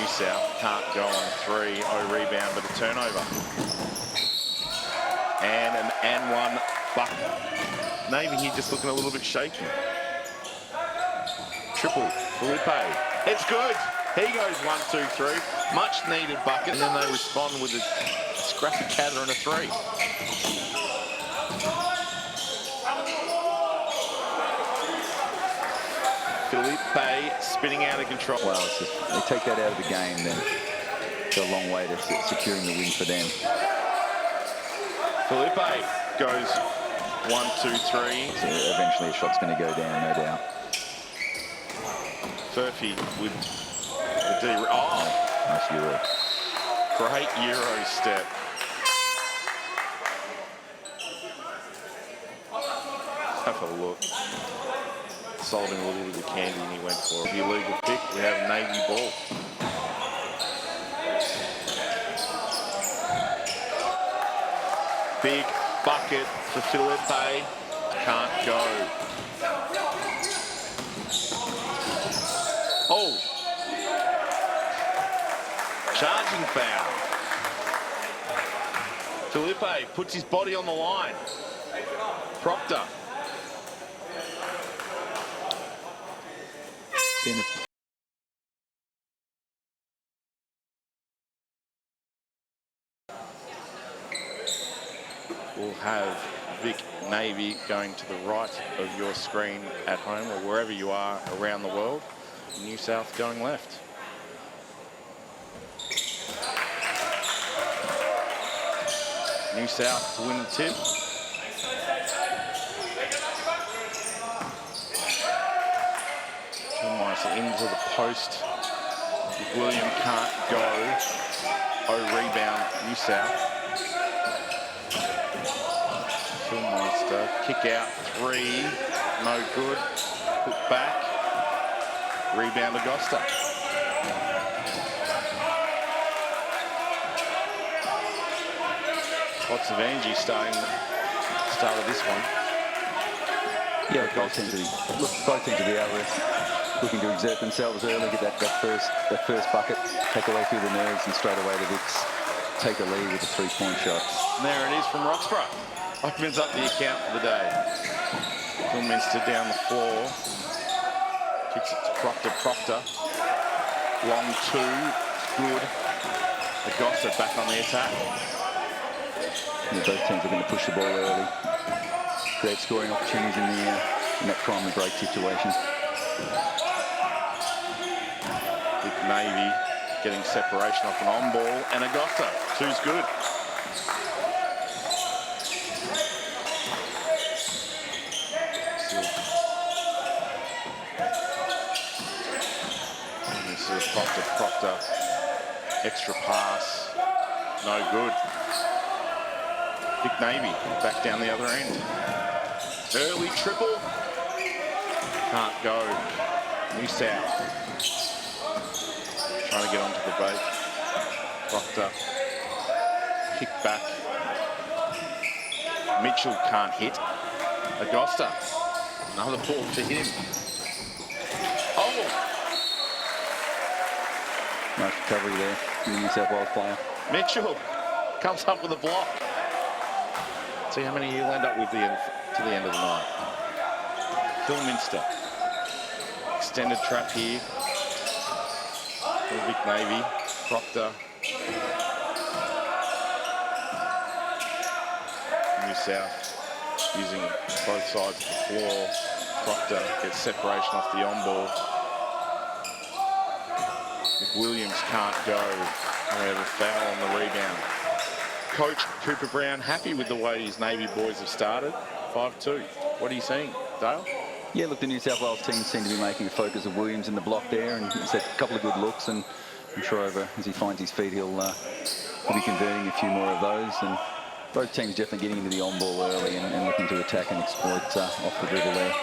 South can't go on 3. Oh, rebound, but a turnover. And an and one bucket. Navy here just looking a little bit shaky. Triple, Philippe. It's good. He goes 1, 2, 3. Much needed bucket, and then they respond with a scrappy cather and a 3. Philippe spinning out of control. Well, it's just, they take that out of the game, then it's a long way to securing the win for them. Philippe goes 1, 2, 3. So eventually a shot's going to go down, no doubt. Furphy with the D. Oh, nice Euro. Great Euro step. Have a look. Sold him a little bit of candy and he went for it. The illegal pick, we have a Navy ball. Big bucket for Philippe. Can't go. Oh. Charging foul. Philippe puts his body on the line. Proctor. We'll have Vic Navy going to the right of your screen at home or wherever you are around the world. New South going left. New South to win the tip. Almost into the post. William can't go. Oh, rebound, New South. Monster, kick out 3, no good. Put back. Rebound Augusta. Lots of energy starting start of this one. Yeah, both teams to be able to looking to exert themselves early, get that first bucket, take away through the nerves, and straight away the Vicks take the lead with a 3-point shot. And there it is from Roxburgh. Opens up the account for the day. Philminster down the floor. Kicks it to Proctor. Proctor. Long 2. Good. Augusta back on the attack. Yeah, both teams are going to push the ball early. Create scoring opportunities in that primary break situation. Vic Navy getting separation off an on ball. And Augusta. 2's good. Proctor, extra pass, no good. Vic Navy back down the other end. Early triple, can't go. New South trying to get onto the break. Proctor, kick back. Mitchell can't hit. Augusta, another ball to him. Oh! Nice recovery there from the New South Wales player. Mitchell comes up with a block. See how many he'll end up with to the end of the night. Philminster. Extended trap here. For Vic Navy. Proctor. New South using both sides of the floor. Proctor gets separation off the on ball. Williams can't go. We have a foul on the rebound. Coach Cooper Brown happy with the way his Navy boys have started. 5-2. What are you seeing, Dale? Yeah, look, the New South Wales team seem to be making a focus of Williams in the block there, and he's had a couple of good looks, and I'm sure as he finds his feet, he'll be converting a few more of those. And both teams definitely getting into the on ball early and looking to attack and exploit off the dribble there.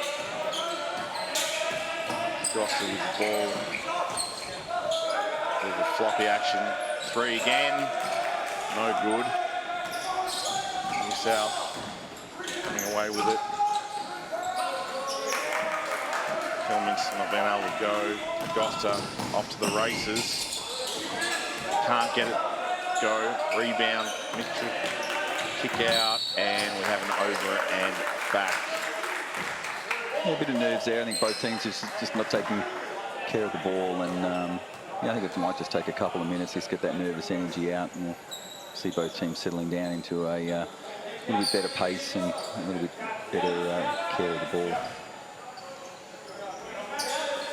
Gosser with the ball. With a floppy action. 3 again. No good. New South coming away with it. Philminster not being able to go. Augusta off to the races. Can't get it. Go. Rebound. Mitchell. Kick out. And we have an over and back. Yeah, a bit of nerves there. I think both teams just not taking care of the ball. And yeah, I think it might just take a couple of minutes. Just get that nervous energy out. And we'll see both teams settling down into a little bit better pace and a little bit better care of the ball.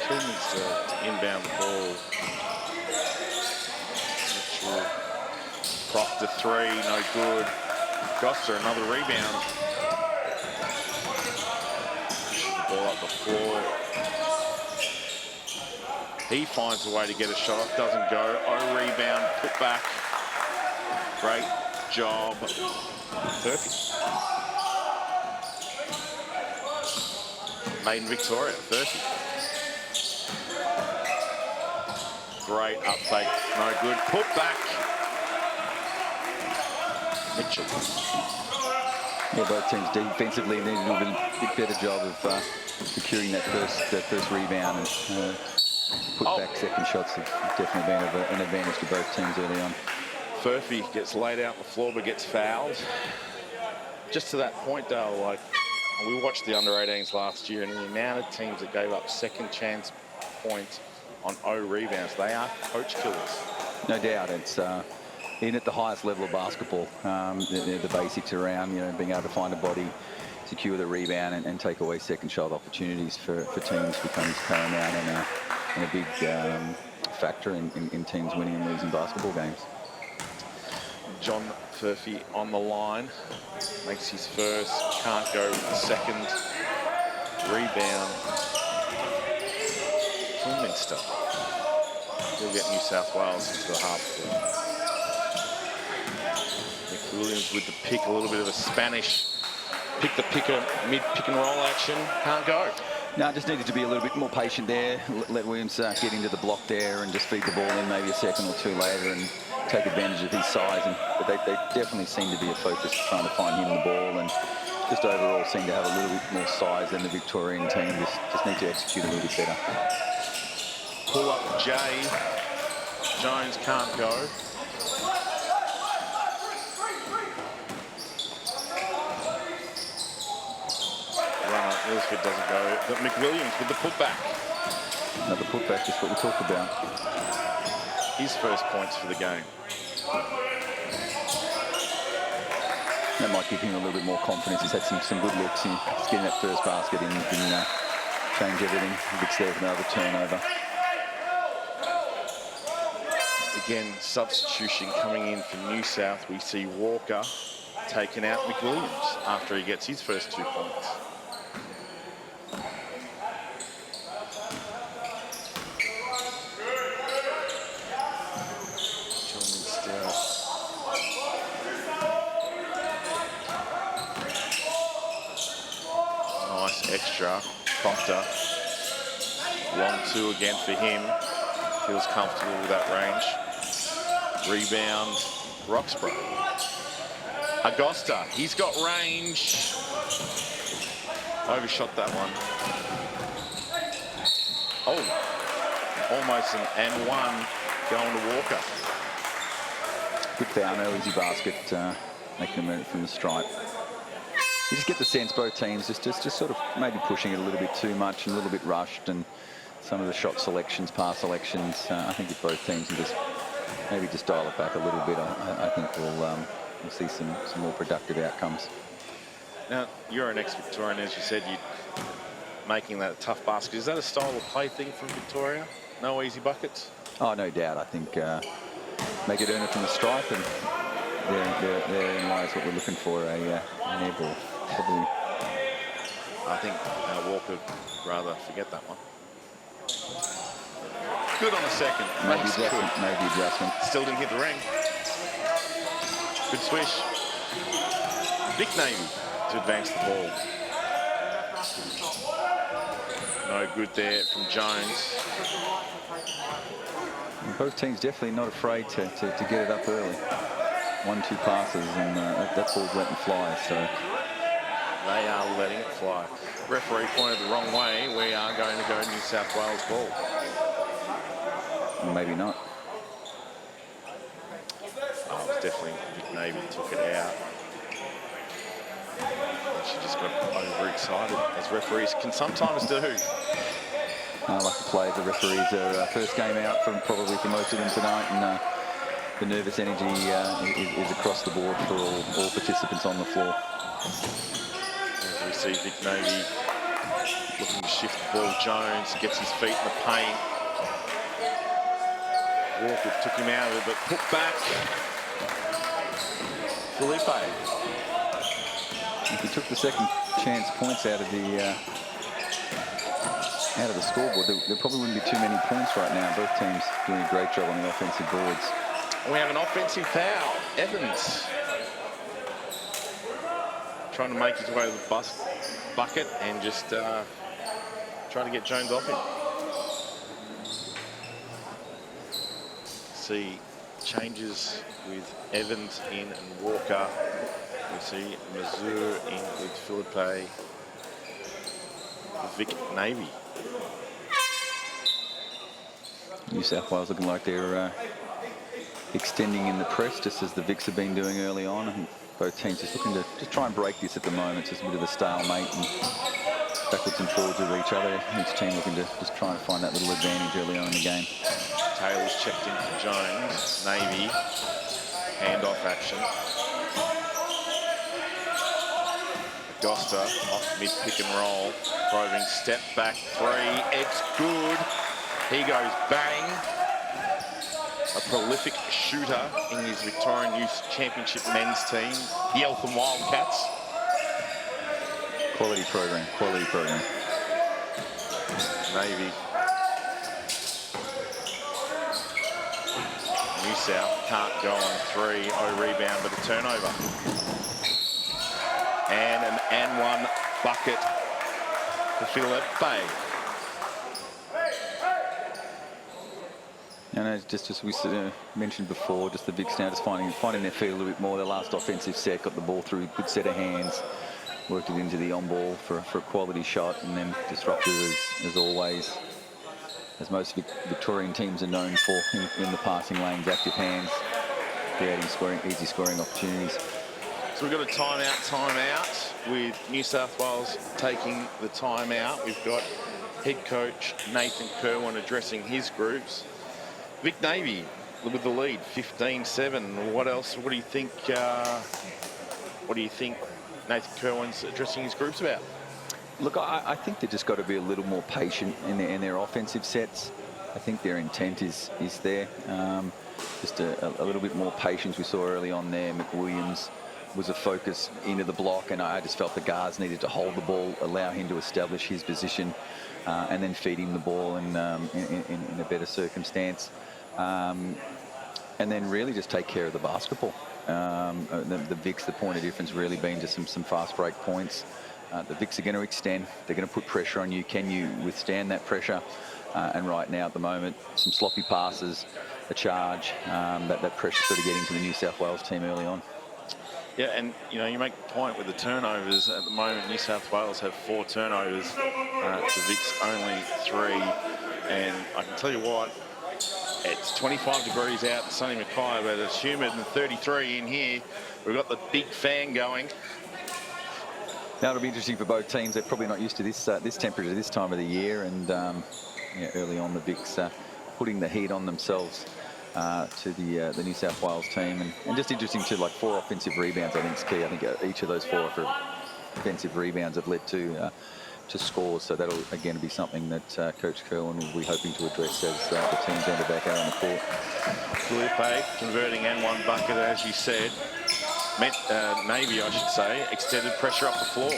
Tillman's to inbound the ball. Mitchell. Proctor 3, no good. Goster, another rebound. Pushes the ball up the floor. He finds a way to get a shot, doesn't go. Oh, rebound, put back. Great job. Perfect. Made in Victoria, 30. Great uptake, no good. Put back. Mitchell. Yeah, both teams defensively need to do a bit better job of securing that first rebound and put back second shots have definitely been an advantage to both teams early on. Furphy gets laid out on the floor but gets fouled. Just to that point, Dale, like we watched the under-18s last year, and the amount of teams that gave up second chance points on O rebounds, they are coach killers. No doubt, it's in at the highest level of basketball. The basics around, being able to find a body, secure the rebound, and take away second shot opportunities for teams becomes paramount and a big factor in teams winning and losing basketball games. John Furphy on the line, makes his first, can't go with the second. Rebound. Kilminster. He'll get New South Wales into the half court. McWilliams with the pick, a little bit of a Spanish pick the picker, mid pick and roll action, can't go. No, just needed to be a little bit more patient there. Let Williams get into the block there and just feed the ball in maybe a second or two later and take advantage of his size. But they definitely seem to be a focus trying to find him the ball, and just overall seem to have a little bit more size than the Victorian team. Just need to execute a little bit better. Pull up Jay. Jones can't go. Ilsford doesn't go, but McWilliams with the putback. Another putback, just what we talked about. His first points for the game. That might give him a little bit more confidence. He's had some good looks. He's getting that first basket in, can change everything. It's there for another turnover. Again, substitution coming in for New South. We see Walker taking out McWilliams after he gets his first 2 points. Extra. Proctor. Long 2 again for him. Feels comfortable with that range. Rebound. Roxburgh. Agosta. He's got range. Overshot that one. Oh. Almost an and one going to Walker. Good foul, no easy basket. Making a move from the stripe. You just get the sense both teams just sort of maybe pushing it a little bit too much and a little bit rushed, and some of the shot selections, pass selections. I think if both teams can just dial it back a little bit, I think we'll see some more productive outcomes. Now you're an ex-Victorian, as you said, you making that a tough basket. Is that a style of play thing from Victoria? No easy buckets? Oh, no doubt. I think make it earn it from the stripe, and therein lies what we're looking for, an air ball. Probably. I think Walker would rather forget that one. Good on the second. Maybe adjustment. Still didn't hit the ring. Good swish. Vic Navy to advance the ball. No good there from Jones. And both teams definitely not afraid to get it up early. 1-2 passes, and that ball's letting fly. So. They are letting it fly. Referee pointed the wrong way. We are going to go New South Wales ball. Or maybe not. definitely Vic Navy took it out. And she just got overexcited, as referees can sometimes do. I like to play the referees. Their first game out from probably for most of them tonight, and the nervous energy is across the board for all participants on the floor. As we see Vic Navy looking to shift the ball. Jones gets his feet in the paint. Walker took him out of it, but put back. Philippe. If he took the second chance points out of the scoreboard, there probably wouldn't be too many points right now. Both teams doing a great job on the offensive boards. We have an offensive foul. Evans trying to make his way to the bucket and just trying to get Jones off him. See changes with Evans in and Walker. We see Mazur in with Philippe. Vic Navy. New South Wales looking like they're extending in the press, just as the Vics have been doing early on. And both teams just looking to just try and break this at the moment. Just a bit of a stalemate and backwards and forwards with each other. Each team looking to just try and find that little advantage early on in the game. Taylor's checked in for Jones. Navy. Handoff action. Augusta off mid pick and roll. Probing step back three. It's good. He goes bang. A prolific shooter in his Victorian Youth Championship men's team, the Eltham Wildcats. Quality program, quality program. Navy. New South can't go on three. Rebound, but a turnover. And an and one bucket for Philippe. And just as we mentioned before, just the Vics now just finding their feet a little bit more. Their last offensive set, got the ball through, good set of hands, worked it into the on ball for a quality shot, and then disrupted as always, as most Victorian teams are known for in the passing lanes, active hands, creating easy scoring opportunities. So we've got a timeout with New South Wales taking the timeout. We've got head coach Nathan Kerwin addressing his groups. Vic Navy with the lead, 15-7. What else? What do you think? What do you think Nathan Kerwin's addressing his groups about? Look, I think they've just got to be a little more patient in their offensive sets. I think their intent is there. Just a little bit more patience. We saw early on there, McWilliams was a focus into the block, and I just felt the guards needed to hold the ball, allow him to establish his position, and then feed him the ball in a better circumstance. And then really just take care of the basketball. The Vics, the point of difference really been just some fast break points. The Vics are going to extend. They're going to put pressure on you. Can you withstand that pressure? And right now at the moment, some sloppy passes, a charge, that pressure sort of getting to the New South Wales team early on. Yeah, and you know, you make the point with the turnovers. At the moment, New South Wales have 4 turnovers. To Vic's only 3. And I can tell you what, it's 25 degrees out in sunny Mackay, but it's humid and 33 in here. We've got the big fan going. Now it'll be interesting for both teams. They're probably not used to this temperature this time of the year, and early on the Vics putting the heat on themselves to the New South Wales team, and just interesting too, like 4 offensive rebounds I think is key. I think each of those 4 offensive rebounds have led to scores, so that'll again be something that Coach Kerwin will be hoping to address as the teams enter back out on the court. Philippe converting and one bucket, as you said. Navy, I should say, extended pressure up the floor.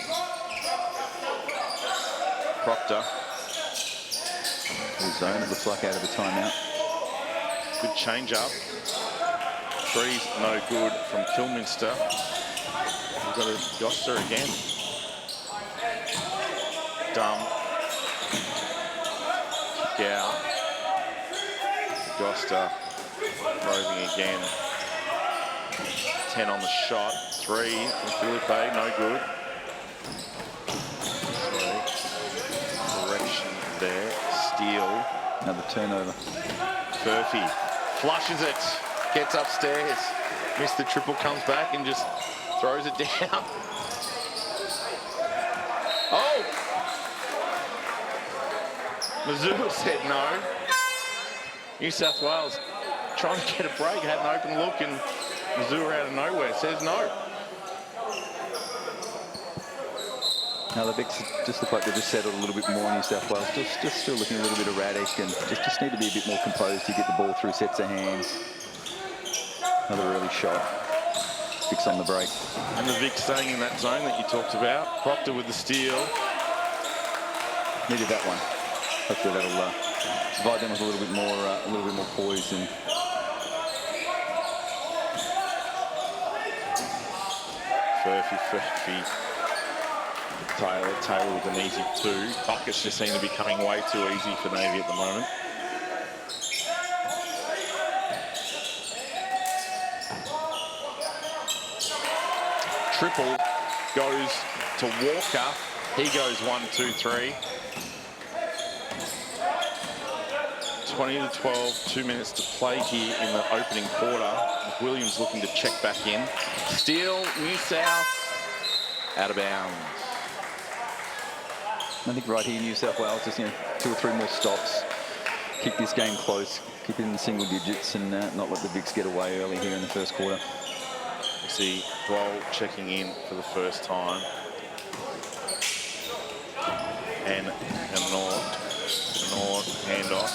Proctor. Full zone, it looks like, out of the timeout. Good change up. Three's no good from Kilminster. We've got a Goster again. Dumb. Kick out. Goster roving again. 10 on the shot. 3 from Philippe, no good. So, correction there. Steal. Another turnover. Murphy flushes it, gets upstairs. Missed the triple, comes back and just throws it down. Oh! Missoula said no. New South Wales trying to get a break, had an open look, and Missoula out of nowhere says no. Now the Vicks just look like they've just settled a little bit more. New South Wales just still looking a little bit erratic, and just need to be a bit more composed to get the ball through sets of hands. Another early shot. Vicks on the break. And the Vicks staying in that zone that you talked about. Proctor with the steal. Needed that one. Hopefully that'll provide them with a little bit more poise and. Furphy. Taylor with an easy 2. Buckets just seem to be coming way too easy for Navy at the moment. Triple goes to Walker. He goes 1, 2, 3. 20 to 12, 2 minutes to play here in the opening quarter. Williams looking to check back in. Steal, New South, out of bounds. I think right here, New South Wales, just 2 or 3 more stops, keep this game close, keep it in the single digits, and not let the Vicks get away early here in the first quarter. You see Dwell checking in for the first time, and North handoff.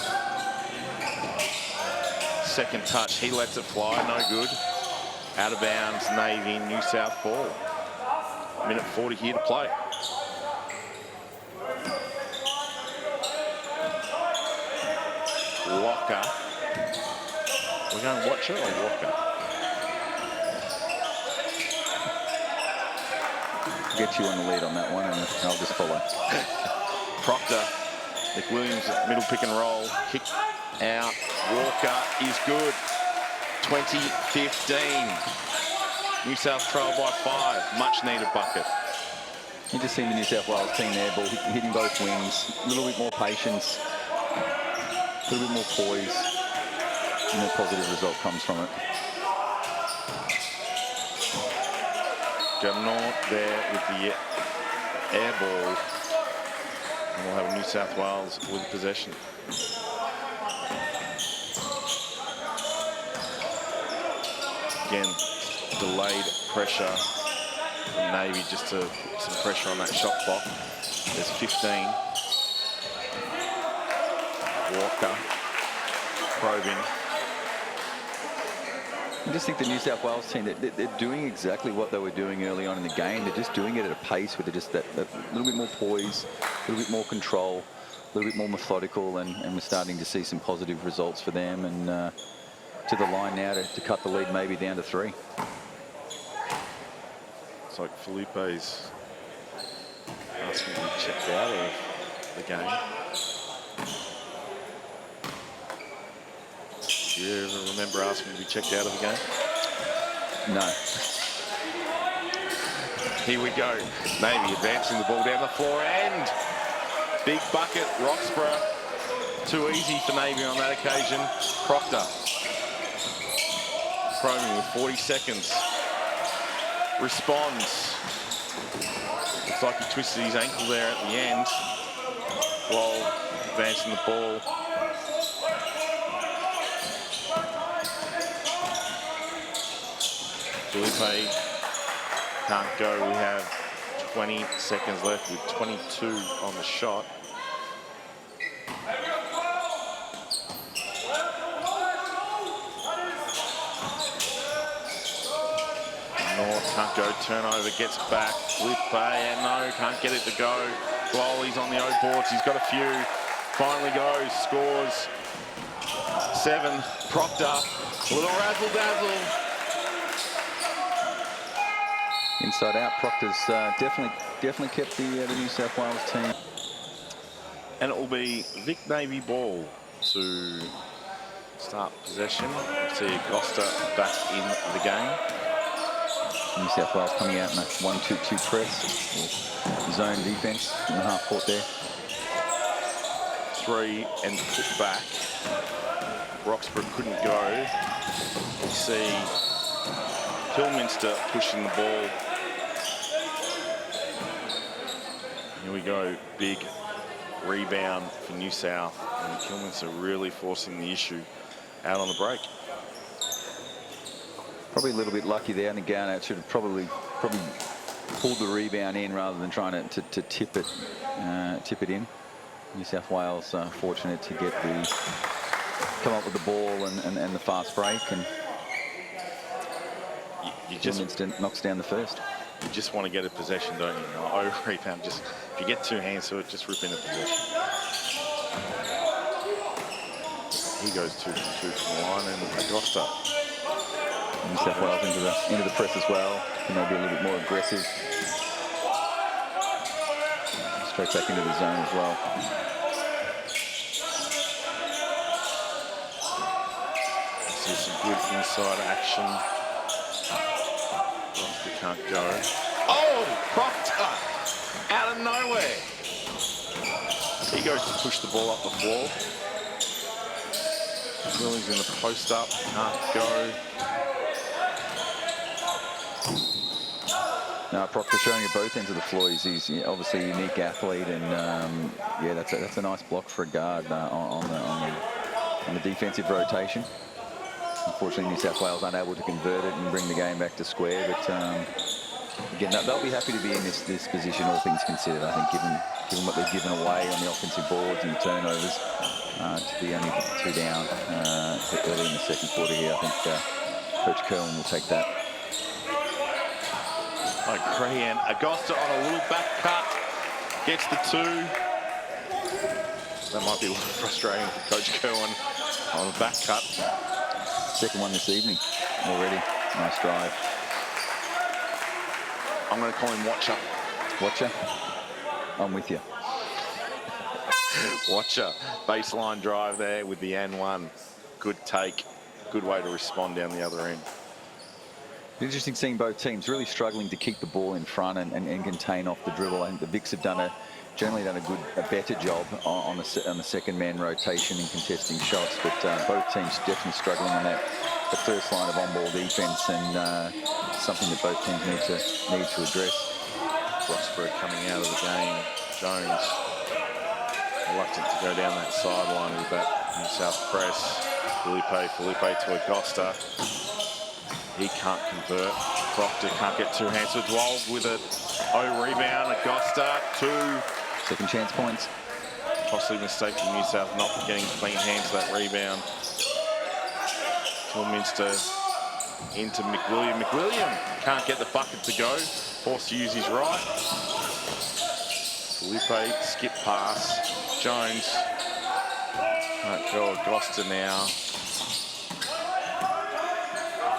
Second touch, he lets it fly, no good. Out of bounds, Navy, New South ball. Minute 40 here to play. Walker. We're going to watch it or Walker? Get you on the lead on that one, and I'll just follow. Proctor, Nick Williams, middle pick and roll, kick out. Walker is good. 20-15. New South trail by 5. Much needed bucket. You just seen the New South Wales team there, ball hitting both wings. A little bit more patience, a little bit more poise, and a positive result comes from it. Gannor there with the air ball. And we'll have New South Wales with possession. Again, delayed pressure from Navy just to put some pressure on that shot clock. There's 15. Walker probing. I just think the New South Wales team, they're doing exactly what they were doing early on in the game. They're just doing it at a pace where they're just that little bit more poise, a little bit more control, a little bit more methodical, and we're starting to see some positive results for them. And to the line now to cut the lead maybe down to 3. It's like Philippe's asking to be checked out of the game. Do you ever remember asking to be checked out of the game? No. Here we go. Navy advancing the ball down the floor, and big bucket, Roxburgh. Too easy for Navy on that occasion. Proctor. Probing with 40 seconds. Responds. Looks like he twisted his ankle there at the end while advancing the ball. Philippe can't go. We have 20 seconds left with 22 on the shot. North can't go. Turnover, gets back. Philippe, and no, can't get it to go. Well, he's on the O boards. He's got a few. Finally goes, scores. 7. Proctor. A little razzle dazzle. Inside out, Proctor's definitely kept the New South Wales team. And it will be Vic Navy ball to start possession. We'll see Costa back in the game. New South Wales coming out in a 1-2-2 press. Zone defense in the half court there. 3 and put back. Roxburgh couldn't go. We see Kilminster pushing the ball. Here we go, big rebound for New South, and Kilminster really forcing the issue out on the break. Probably a little bit lucky there, and again, it should have probably pulled the rebound in rather than trying to tip it in. New South Wales fortunate to get come up with the ball and the fast break, and you just knocks down the first. You just want to get a possession, don't you? Oh, rebound. Just if you get two hands to it, just rip in a possession. He goes 2 from 2 from the line, and Augusta. New South Wales into the press as well, and they'll be a little bit more aggressive. Straight back into the zone as well. See some good inside action. Proctor can't go. Oh, Proctor! Out of nowhere. He goes to push the ball up the floor. Williams in the post up, can't go. No, Proctor showing at both ends of the floor. He's obviously a unique athlete, and yeah, that's a nice block for a guard on the defensive rotation. Unfortunately, New South Wales unable to convert it and bring the game back to square. But again, they'll be happy to be in this position, all things considered. I think, given what they've given away on the offensive boards and the turnovers, to be only 2 down early in the second quarter here, I think Coach Curlin will take that. Agree, and Augusta on a little back cut, gets the 2. That might be a little frustrating for Coach Kerwin on a back cut. Second one this evening already. Nice drive. I'm going to call him Watcher. Watcher? I'm with you. Watcher. Baseline drive there with the N1. Good take. Good way to respond down the other end. Interesting seeing both teams really struggling to keep the ball in front and contain off the dribble. I think the Vics have generally done a better job on the second man rotation and contesting shots, but both teams definitely struggling on the first line of on-ball defense, and something that both teams need to address. Roxburgh coming out of the game. Jones reluctant to go down that sideline with that New South press. Philippe to Augusta. He can't convert. Proctor can't get 2 hands. So Dwald with it. Oh, rebound. Augusta, 2. Second chance points. Possibly a mistake from New South not getting clean hands of that rebound. Kilminster into McWilliam. McWilliam can't get the bucket to go. Forced to use his right. Philippe, skip pass. Jones. Can't go. Augusta now.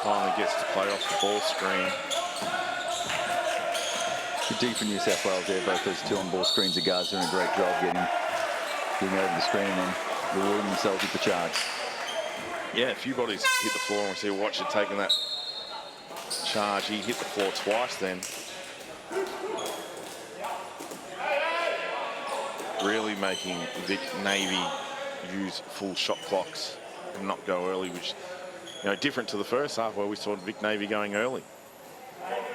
Finally gets to play off the ball screen. Good D for New South Wales there. Both those 2 on-ball screens. The guards doing a great job getting over the screen and then rewarding themselves with the charge. Yeah, a few bodies hit the floor, and we see Watcher taking that charge. He hit the floor twice then. Really making Vic Navy use full shot clocks and not go early, which, different to the first half where we saw Vic Navy going early.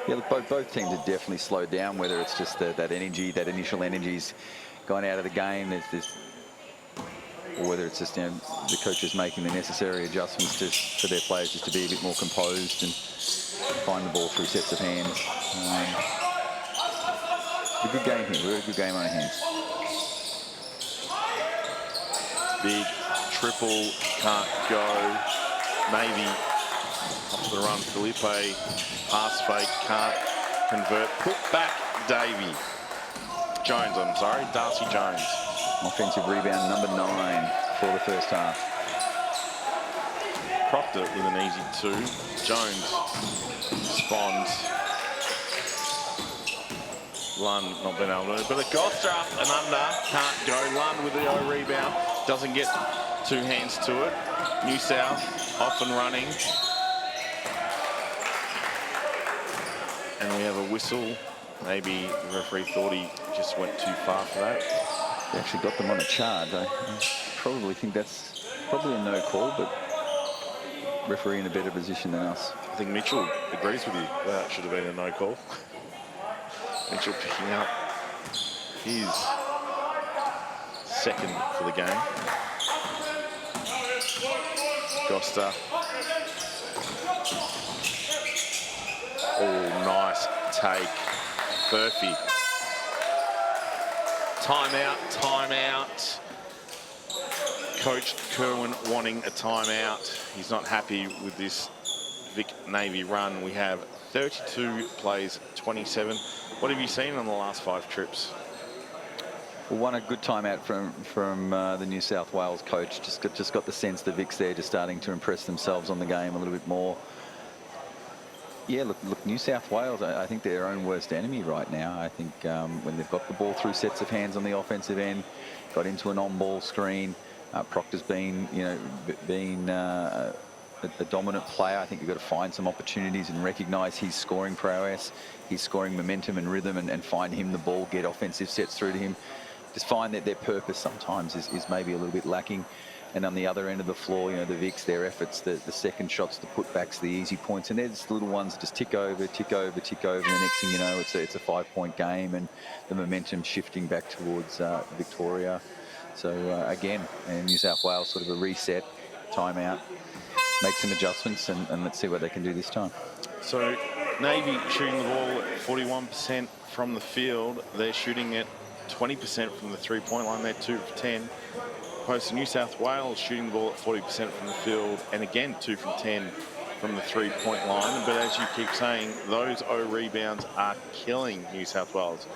Yeah, look, both teams have definitely slowed down, whether it's just that energy, that initial energy's gone out of the game, or whether it's just the coaches making the necessary adjustments for their players just to be a bit more composed and find the ball through sets of hands. A good game here. We've got a good game on our hands. Big triple, can't go. Navy off the run. Philippe, pass fake, can't convert. Put back Davey. Jones, I'm sorry, Darcy Jones. Offensive rebound number 9 for the first half. Proctor with an easy 2. Jones responds. Lund not been able to, but Augusta up and under, can't go. Lund with the rebound, doesn't get 2 hands to it. New South off and running. And we have a whistle. Maybe the referee thought he just went too far for that. They actually got them on a charge. I probably think that's probably a no call, but referee in a better position than us. I think Mitchell agrees with you. That should have been a no call. Mitchell picking up his second for the game. Costa. Oh, nice take. Murphy. Timeout, timeout. Coach Kerwin wanting a timeout. He's not happy with this Vic Navy run. We have 32 plays, 27. What have you seen on the last 5 trips? Well, one, a good timeout from the New South Wales coach. Just got the sense the Vics there just starting to impress themselves on the game a little bit more. Yeah, look, New South Wales, I think they're their own worst enemy right now. I think when they've got the ball through sets of hands on the offensive end, got into an on-ball screen. Proctor's been, a dominant player. I think you've got to find some opportunities and recognise his scoring prowess, his scoring momentum and rhythm, and find him the ball, get offensive sets through to him. Just find that their purpose sometimes is maybe a little bit lacking. And on the other end of the floor, the Vics, their efforts, the second shots, the putbacks, the easy points, and they're just the little ones that just tick over, tick over, tick over. And the next thing you know, it's a 5-point game, and the momentum shifting back towards Victoria. So again, New South Wales sort of a reset, timeout, make some adjustments, and let's see what they can do this time. So Navy shooting the ball at 41% from the field. They're shooting at 20% from the three-point line. They're 2 for 10. Opposed to New South Wales shooting the ball at 40% from the field, and again 2 from 10 from the three-point line. But as you keep saying, those O rebounds are killing New South Wales.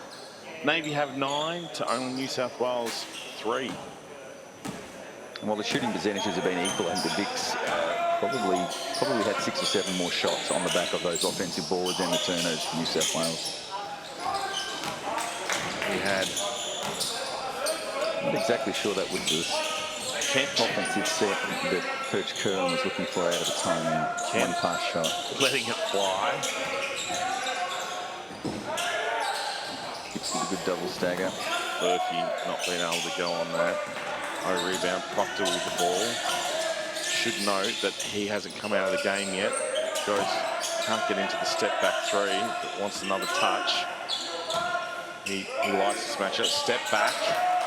Navy have 9 to only New South Wales 3. And while the shooting percentages have been equal, I think the Vics probably had 6 or 7 more shots on the back of those offensive boards and the turnovers for New South Wales. We had... Not exactly sure that was the offensive set that Coach Kerwin was looking for out of the timeout. One pass shot. Letting it fly. Gives it a good double stagger. Murphy not being able to go on that. O rebound. Proctor with the ball. Should note that he hasn't come out of the game yet. Can't get into the step back 3, but wants another touch. He likes to smash it. Step back.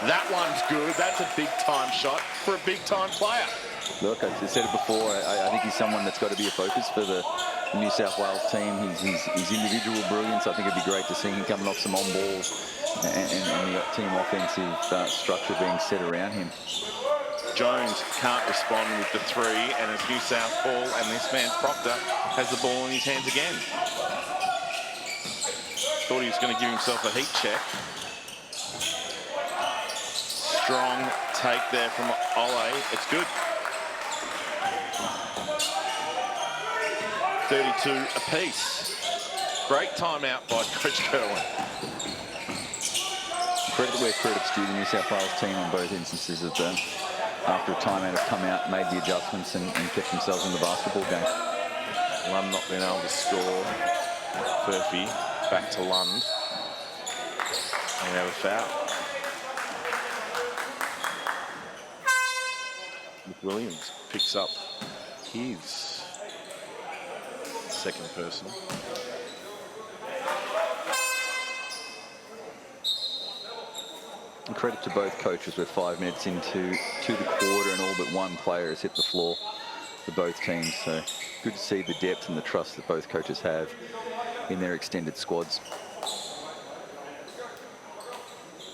That one's good. That's a big-time shot for a big-time player. Look, I said it before. I think he's someone that's got to be a focus for the New South Wales team. His individual brilliance. I think it'd be great to see him coming off some on balls and the team offensive structure being set around him. Jones can't respond with the 3, and it's New South ball, and this man Proctor has the ball in his hands again. Thought he was going to give himself a heat check. Strong take there from Ole. It's good. 32 apiece. Great timeout by Coach Kerwin. Credit where credit's due. The New South Wales team on both instances of them, after a timeout, have come out, made the adjustments, and kept themselves in the basketball game. Lund not being able to score. Murphy back to Lund. And we have a foul. Williams picks up his second person. And credit to both coaches. We're 5 minutes into the quarter, and all but one player has hit the floor for both teams. So good to see the depth and the trust that both coaches have in their extended squads.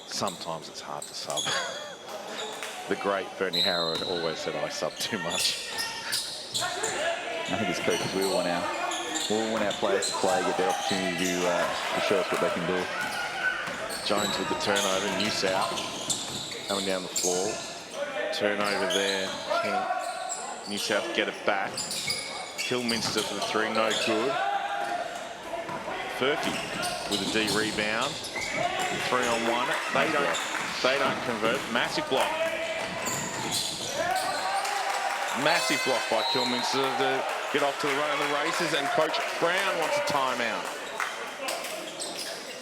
Sometimes it's hard to sub. The great Bernie Harrod always said I sub too much. I think as coaches, we all want our players to play, get their opportunity to show us what they can do. Jones with the turnover. New South coming down the floor. Turnover there. Can New South get it back? Kilminster for the 3, no good. Murphy with a D rebound. 3-on-1. They don't convert. Massive block. Massive block by Kilminster to get off to the run of the races, and Coach Brown wants a timeout.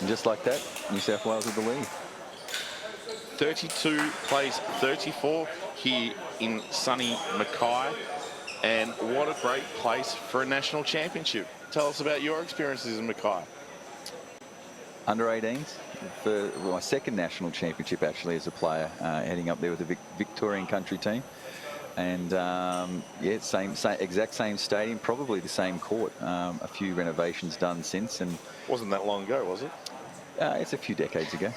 And just like that, New South Wales with the lead. 32 plays 34 here in sunny Mackay, And what a great place for a national championship. Tell us about your experiences in Mackay. Under 18s, for my second national championship actually as a player, heading up there with the Victorian country team. And yeah, exact same stadium, probably the same court. A few renovations done since, and wasn't that long ago, was it? It's a few decades ago.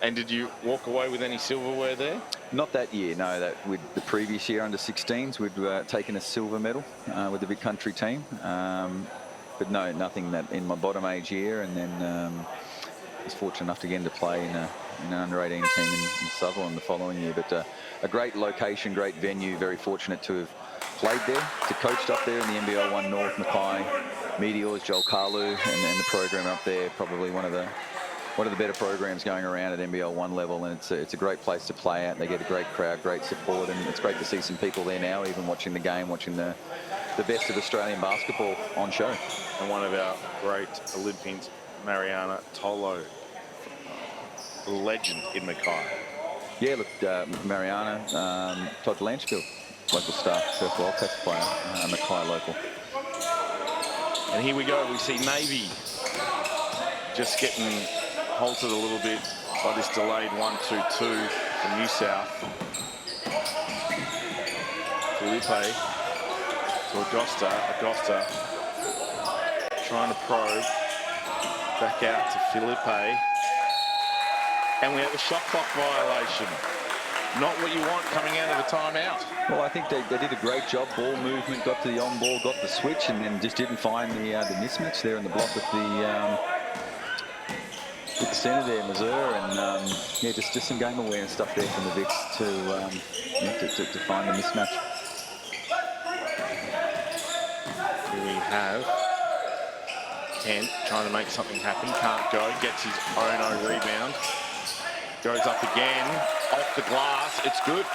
And did you walk away with any silverware there? Not that year, no. That with the previous year under 16s, we'd taken a silver medal with the big country team. But no, nothing that in my bottom age year, and then I was fortunate enough to get into play in an under 18 team in Sutherland the following year. But a great location, great venue. Very fortunate to have played there, to coached up there in the NBL 1 North, Mackay Meteors, Joel Carlu, and the program up there. Probably one of the better programs going around at NBL 1 level, and it's a great place to play at. They get a great crowd, great support, and it's great to see some people there now, even watching the game, watching the best of Australian basketball on show. And one of our great Olympians, Mariana Tolo, legend in Mackay. Yeah, look, Mariana, Todd Lanchfield, local star, Surf World Test player, Mackay local. And here we go, we see Navy just getting halted a little bit by this delayed 1-2-2 from New South. Philippe to Agosta trying to probe. Back out to Philippe. And we have a shot clock violation. Not what you want coming out of a timeout. Well, I think they did a great job. Ball movement, got to the on ball, got the switch, and then just didn't find the mismatch there in the block with the centre there, Missouri, and yeah, just some game awareness stuff there from the Vics to find the mismatch. Here we have Kent trying to make something happen, can't go, gets his own rebound, goes up again, off the glass, it's good.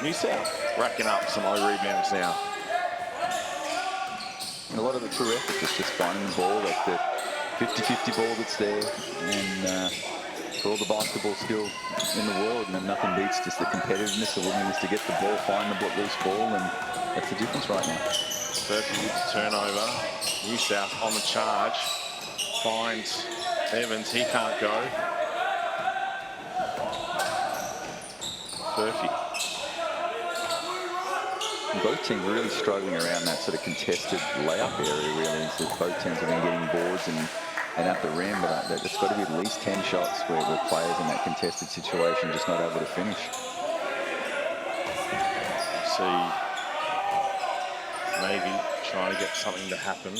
New South racking up some rebounds now. And a lot of the true effort is just finding the ball, like the 50-50 ball that's there, and for all the basketball skill in the world, and nothing beats just the competitiveness, the willingness to get the ball, find the loose ball, and that's the difference right now. Perfect with the turnover. New South on the charge. Finds Evans, he can't go. Perfect. Both teams really struggling around that sort of contested layup area, really. So both teams have been getting boards and at the rim, but it's got to be at least 10 shots where the players in that contested situation just not able to finish. See Navy trying to get something to happen.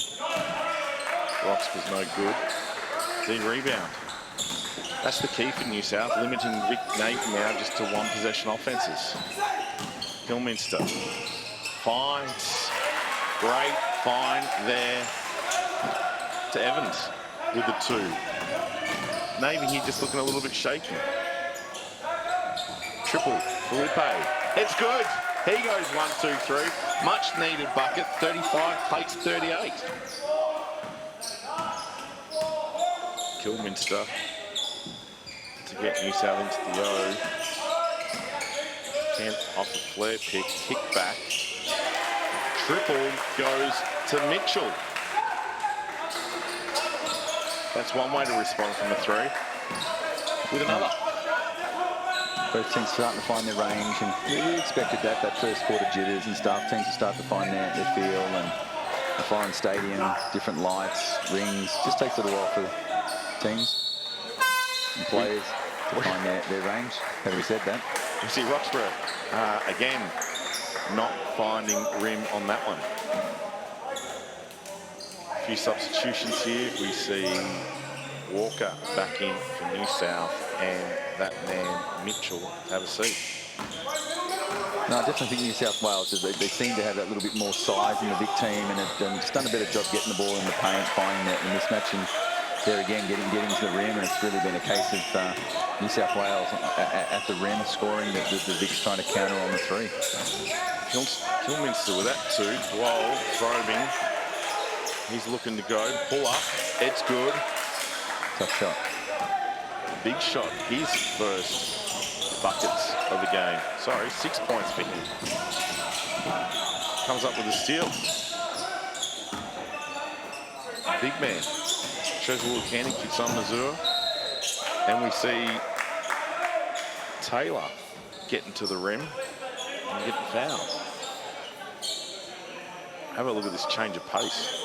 Rocks was no good. The rebound. That's the key for New South, limiting Vic Navy now just to one possession offences. Hillminster finds, great find there to Evans with the two. Navy here just looking a little bit shaky. Triple, Philippe, it's good. He goes 1, 2, 3. Much needed bucket, 35 takes 38. Kilminster to get New South into the O. Kent off a flare pick, kick back. Triple goes to Mitchell. That's one way to respond from the three. With another. Both teams starting to find their range, and we expected that first quarter jitters and stuff. Teams to start to find their feel, and a foreign stadium, different lights, rings. Just takes a little while for teams and players to find their range. Having said that, we see Roxburgh again not finding rim on that one. A few substitutions here. We see Walker back in for New South, and that man Mitchell have a seat. No, I definitely think New South Wales, they seem to have that little bit more size in the big team, and have just done a better job getting the ball in the paint, finding the mismatch, and there again getting to the rim. And it's really been a case of New South Wales at the rim scoring, the Vics trying to counter on the three. Kilminster with that two, while probing. He's looking to go, pull up, it's good. Tough shot. Big shot, his first buckets of the game. Sorry, 6 points for him. Comes up with a steal. Big man. Shows a little candy kicks on Missouri. And we see Taylor getting to the rim and getting fouled. Have a look at this change of pace.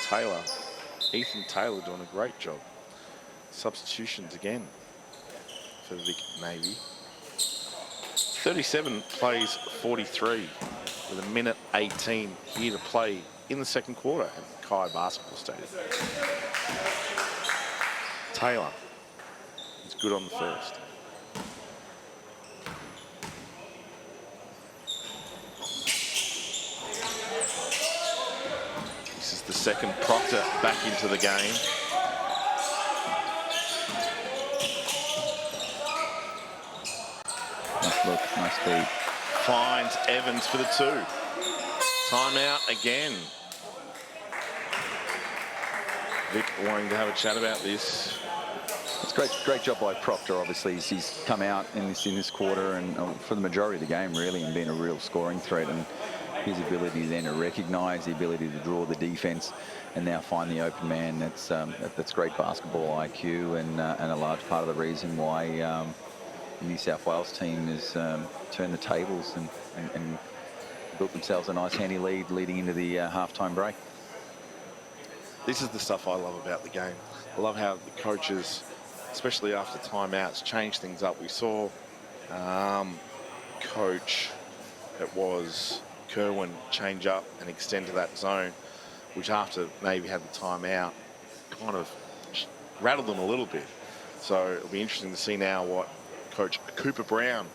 Taylor, Ethan Taylor doing a great job. Substitutions again for Vic Navy. 37 plays 43 with a minute 18 here to play in the second quarter at Kai Basketball Stadium. Taylor is good on the first. This is the second Proctor back into the game. Nice look, nice feed. Finds Evans for the 2. Timeout again. Vic wanting to have a chat about this. It's great job by Proctor. Obviously, he's come out in this quarter and for the majority of the game really, and been a real scoring threat. And his ability then to recognise, the ability to draw the defence, and now find the open man. That's great basketball IQ, and a large part of the reason why the New South Wales team has turned the tables and built themselves a nice handy lead leading into the halftime break. This is the stuff I love about the game. I love how the coaches, especially after timeouts, change things up. We saw coach, it was Kerwin, change up and extend to that zone, which after Navy had the timeout, kind of rattled them a little bit. So it'll be interesting to see now what Coach Cooper Brown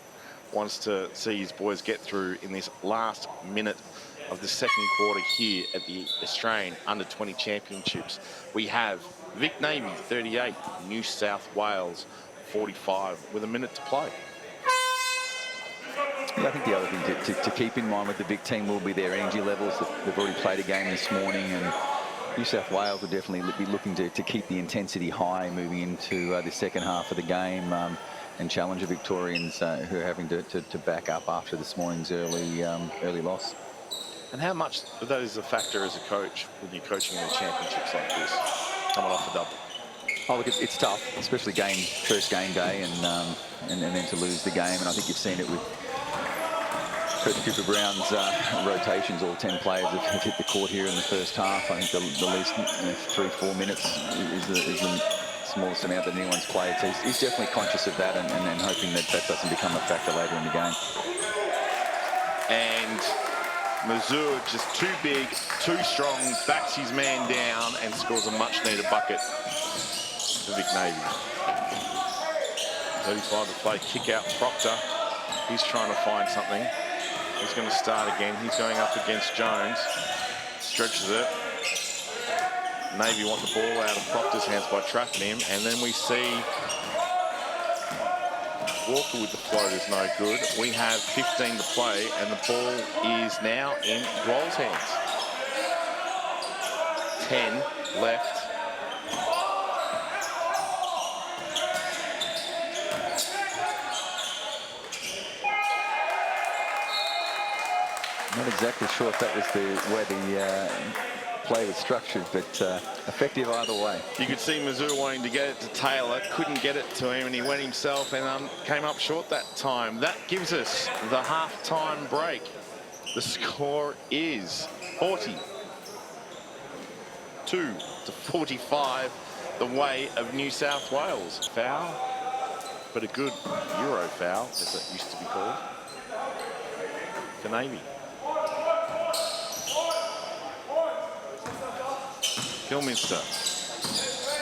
wants to see his boys get through in this last minute of the second quarter here at the Australian Under-20 Championships. We have Vic Navy 38, New South Wales 45 with a minute to play. Yeah, I think the other thing to keep in mind with the big team will be their energy levels. They've already played a game this morning, and New South Wales will definitely be looking to keep the intensity high moving into the second half of the game, and challenge the Victorians who are having to back up after this morning's early loss. And how much of that is a factor as a coach when you're coaching in the championships like this, coming off a double? Oh, look, it's tough, especially first game day, and then to lose the game. And I think you've seen it with Coach Cooper Brown's rotations. All 10 players have hit the court here in the first half. I think the least 3-4 minutes is the smallest amount that anyone's played. So he's definitely conscious of that, and hoping that doesn't become a factor later in the game. And Missouri just too big, too strong, backs his man down and scores a much-needed bucket for Vic Navy. 35 to play, kick out Proctor. He's trying to find something. He's going to start again. He's going up against Jones. Stretches it. Navy want the ball out of Proctor's hands by trapping him. And then we see Walker with the float is no good. We have 15 to play, and the ball is now in Dwell's hands. 10 left. Not exactly sure if that was the way the play was structured, but effective either way. You could see Missouri wanting to get it to Taylor, couldn't get it to him, and he went himself and came up short that time. That gives us the halftime break. The score is 42 to 45, the way of New South Wales. Foul, but a good Euro foul, as it used to be called, for Navy. Kilminster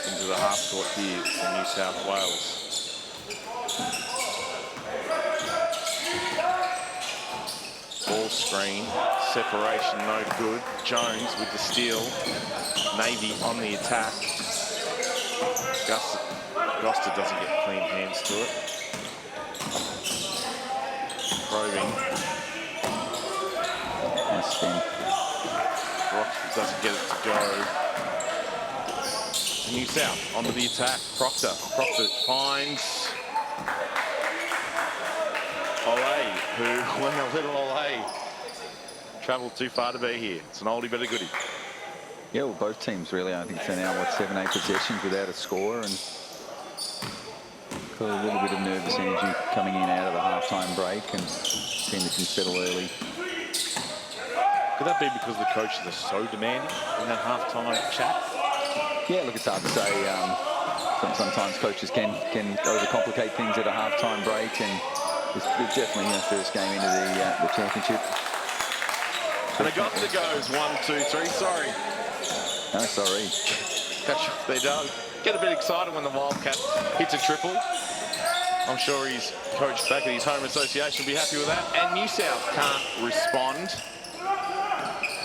into the half court here for New South Wales. Ball screen, separation no good. Jones with the steal. Navy on the attack. Goster doesn't get clean hands to it. Probing. Nice spin. Rock doesn't get it to go. New South onto the attack. Proctor finds Ole, who went a little Ole. Travelled too far to be here. It's an oldie but a goodie. Yeah, well, both teams really. I think they're now, what, 7-8 possessions without a score, and got a little bit of nervous energy coming in out of the halftime break, and team that can settle early. Could that be because the coaches are so demanding in that halftime chat? Yeah, look, it's hard to say. Sometimes coaches can overcomplicate things at a halftime break, and it's definitely the first game into the championship. And Augusta goes 1, 2, 3. Sorry. No, sorry. Catch off there, Doug. Get a bit excited when the Wildcat hits a triple. I'm sure his coach back at his home association will be happy with that. And New South can't respond.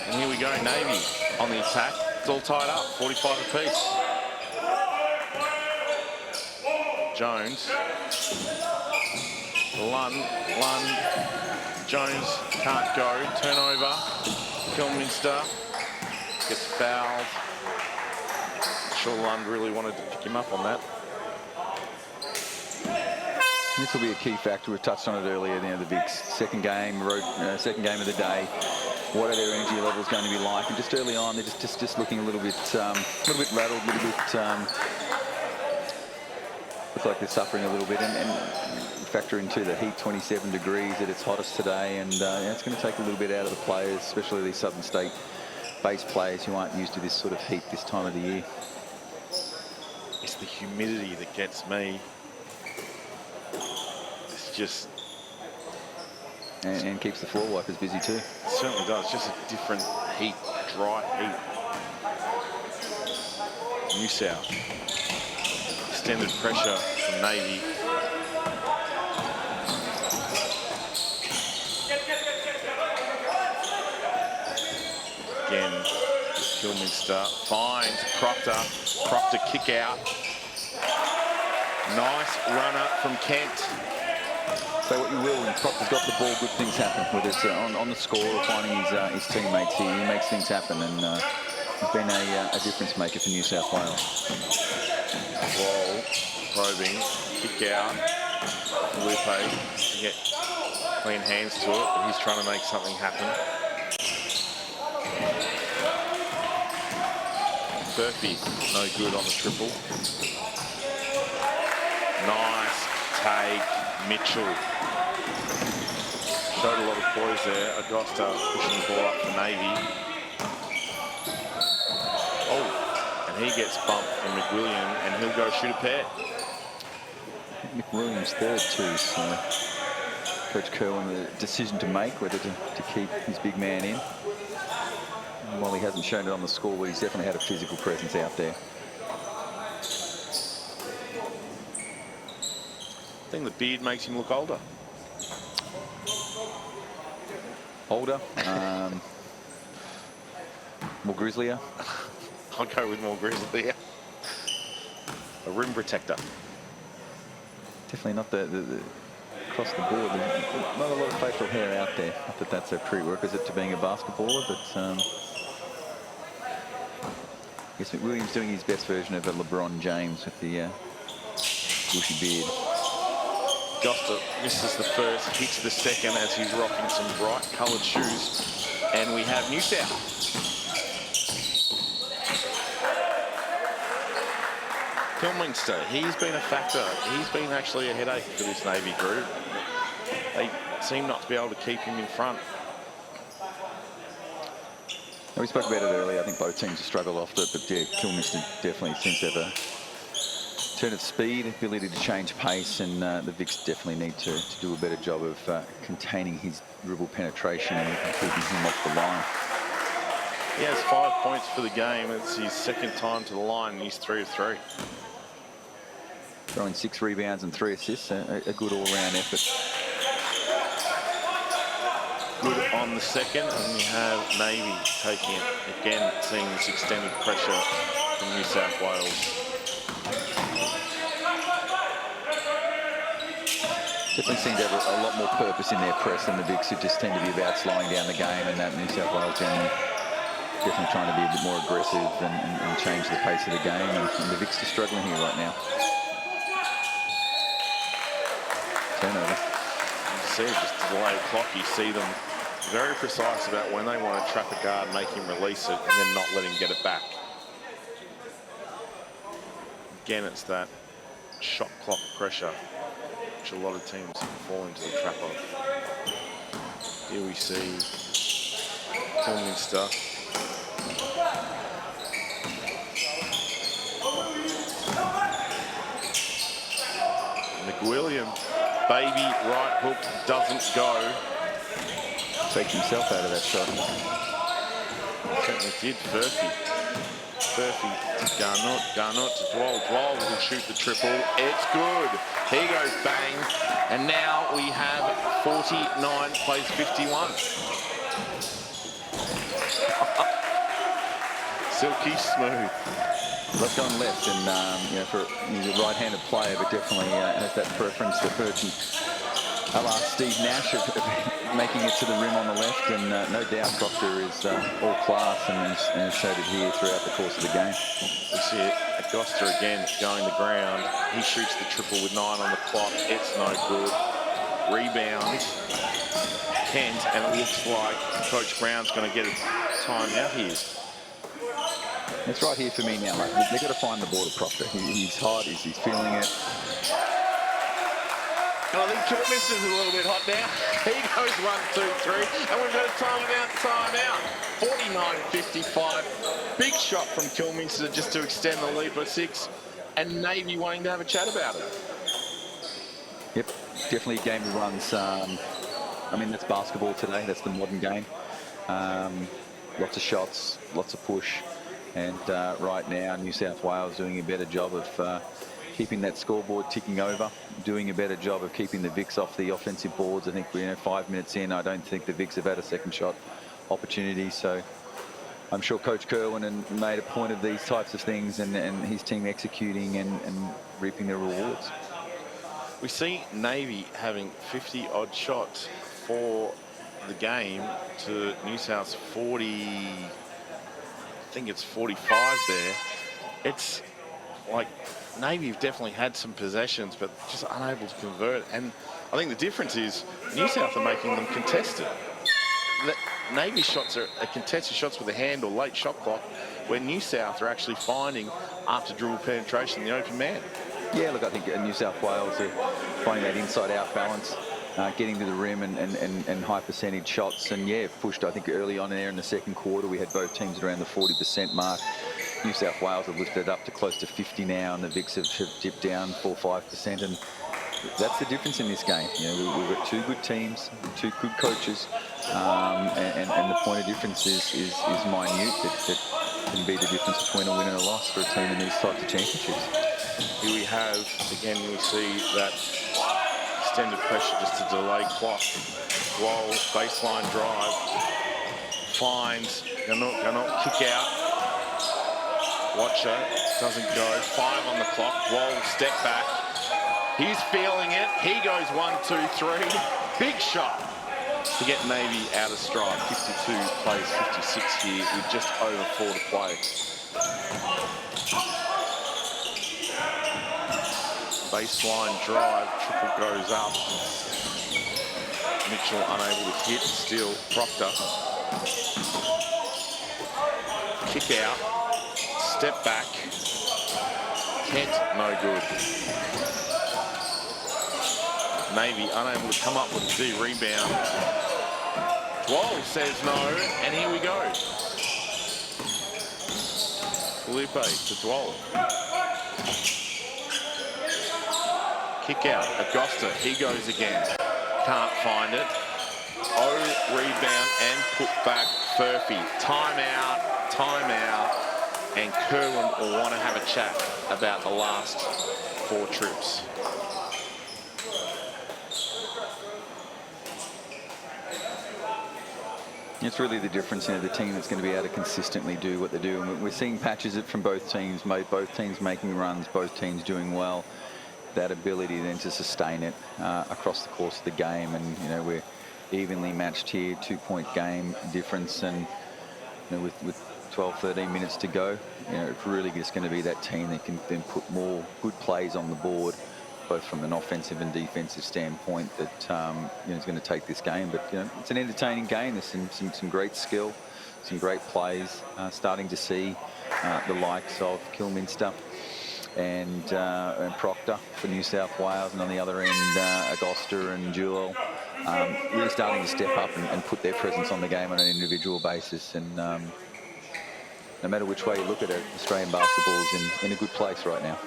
And here we go, Navy on the attack. It's all tied up, 45 apiece. Jones. Lund. Jones can't go. Turnover. Kilminster gets fouled. I'm sure Lund really wanted to pick him up on that. This will be a key factor. We've touched on it earlier. The big second game of the day. What are their energy levels going to be like? And just early on, they're just looking a little bit rattled, a little bit. Looks like they're suffering a little bit, and factor into the heat, 27 degrees at its hottest today, and it's going to take a little bit out of the players, especially these Southern State-based players who aren't used to this sort of heat this time of the year. It's the humidity that gets me. It's just... And keeps the floor wipers busy too. It certainly does. Just a different heat, dry heat. New South. Extended pressure from Navy. Again, Kilminster finds Proctor. Proctor kick out. Nice runner from Kent. Say what you will, when Proctor's got the ball, good things happen. Whether it's on the score or finding his teammates, he makes things happen, and he's been a difference maker for New South Wales. Wall, probing, kick out. Lupe to get clean hands to it, but he's trying to make something happen. Murphy, no good on the triple. Nice take, Mitchell. Showed a lot of poise there. Augusta pushing the ball up for Navy. Oh, and he gets bumped from McWilliam, and he'll go shoot a pair. McWilliam's third too, so Coach Kerwin the decision to make whether to keep his big man in. And while he hasn't shown it on the scoreboard, he's definitely had a physical presence out there. I think the beard makes him look older. Older, more grizzlier. I'll go with more grizzly. A rim protector. Definitely not the across the board. There's not a lot of facial hair out there. Not that that's a prerequisite to being a basketballer, but I guess McWilliam's doing his best version of a LeBron James with the bushy beard. Augusta misses the first, hits the second as he's rocking some bright coloured shoes. And we have New South. Kilminster, he's been a factor. He's been actually a headache for this Navy group. They seem not to be able to keep him in front. We spoke about it earlier. I think both teams have struggled off it, but yeah, Kilminster definitely seems to have a turn of speed, ability to change pace, and the Vics definitely need to do a better job of containing his dribble penetration and keeping him off the line. He has 5 points for the game. It's his second time to the line, and he's 3 of 3. Throwing 6 rebounds and 3 assists, a good all-round effort. Good on the second, and we have Navy taking it. Again, seeing this extended pressure from New South Wales. Definitely seem to have a lot more purpose in their press than the Vics, who just tend to be about slowing down the game, and that New South Wales generally definitely trying to be a bit more aggressive and change the pace of the game. And the Vics are struggling here right now. Turnover. You see, just to delay the clock, you see them very precise about when they want to trap a guard, make him release it, and then not let him get it back. Again, it's that shot clock pressure, which a lot of teams fall into the trap of. Here we see Kilminster. McWilliam, baby right hook doesn't go. Takes himself out of that shot. Certainly did. Furphy to Garnot. Garnot to Dwell. Dwell will shoot the triple. It's good. Here goes bang. And now we have 49 plays 51. Silky smooth. Left on left, and you know, he's a right-handed player, but definitely has that preference to Perch. A la Steve Nash of making it to the rim on the left, and no doubt Proctor is all class and showed it here throughout the course of the game. We see it. Acosta again going to ground. He shoots the triple with 9 on the clock. It's no good. Rebound. Kent, and it looks like Coach Brown's going to get a timeout here. It's right here for me now. Like, they've got to find the ball to Proctor. He's hot. He's feeling it. And I think Kilminster's a little bit hot now. He goes 1, 2, 3, and we've got a timeout. 49-55. Big shot from Kilminster just to extend the lead by 6, and Navy wanting to have a chat about it. Yep, definitely a game that runs. I mean, that's basketball today. That's the modern game. Lots of shots, lots of push. And right now, New South Wales doing a better job of keeping that scoreboard ticking over, doing a better job of keeping the Vics off the offensive boards. I think we're 5 minutes in. I don't think the Vics have had a second shot opportunity. So I'm sure Coach Kerwin made a point of these types of things, and his team executing and reaping their rewards. We see Navy having 50-odd shots for the game to New South's 40. I think it's 45 there. It's like Navy have definitely had some possessions, but just unable to convert. And I think the difference is New South are making them contested. The Navy shots are contested shots with a hand or late shot clock, where New South are actually finding after dribble penetration the open man. Yeah, look, I think New South Wales are finding that inside-out balance, getting to the rim and high percentage shots. And yeah, pushed, I think, early on there in the second quarter. We had both teams at around the 40% mark. New South Wales have lifted it up to close to 50 now, and the Vics have dipped down 4-5%. And that's the difference in this game. You know, we've got two good teams, two good coaches, and the point of difference is minute. That can be the difference between a win and a loss for a team in these types of championships. Here we have, again, we see that extended pressure just to delay clock. Wall, baseline drive, finds, Ganot kick out. Watcher, doesn't go, 5 on the clock. Wall, step back. He's feeling it. He goes 1, 2, 3. Big shot to get Navy out of stride. 52 plays 56 here with just over 4 to play. Baseline drive, triple goes up. Mitchell unable to hit, still Proctor. Kick out, step back. Kent, no good. Navy unable to come up with the rebound. Dwell says no, and here we go. Philippe to Dwell. Kick out, Acosta, he goes again. Can't find it. Rebound and put back Furphy. Timeout, and Kerwin will want to have a chat about the last 4 trips. It's really the difference in the team that's going to be able to consistently do what they do. And we're seeing patches from both teams, both teams making runs, both teams doing well. That ability then to sustain it across the course of the game, and you know, we're evenly matched here, 2-point game difference, and you know, with 12, 13 minutes to go. You know, it's really just going to be that team that can then put more good plays on the board, both from an offensive and defensive standpoint, that you know, is going to take this game. But you know, it's an entertaining game. There's some great skill, some great plays. Starting to see the likes of Kilminster and Proctor for New South Wales, and on the other end, Augusta and Jewel, really starting to step up and put their presence on the game on an individual basis. And no matter which way you look at it, Australian basketball is in a good place right now.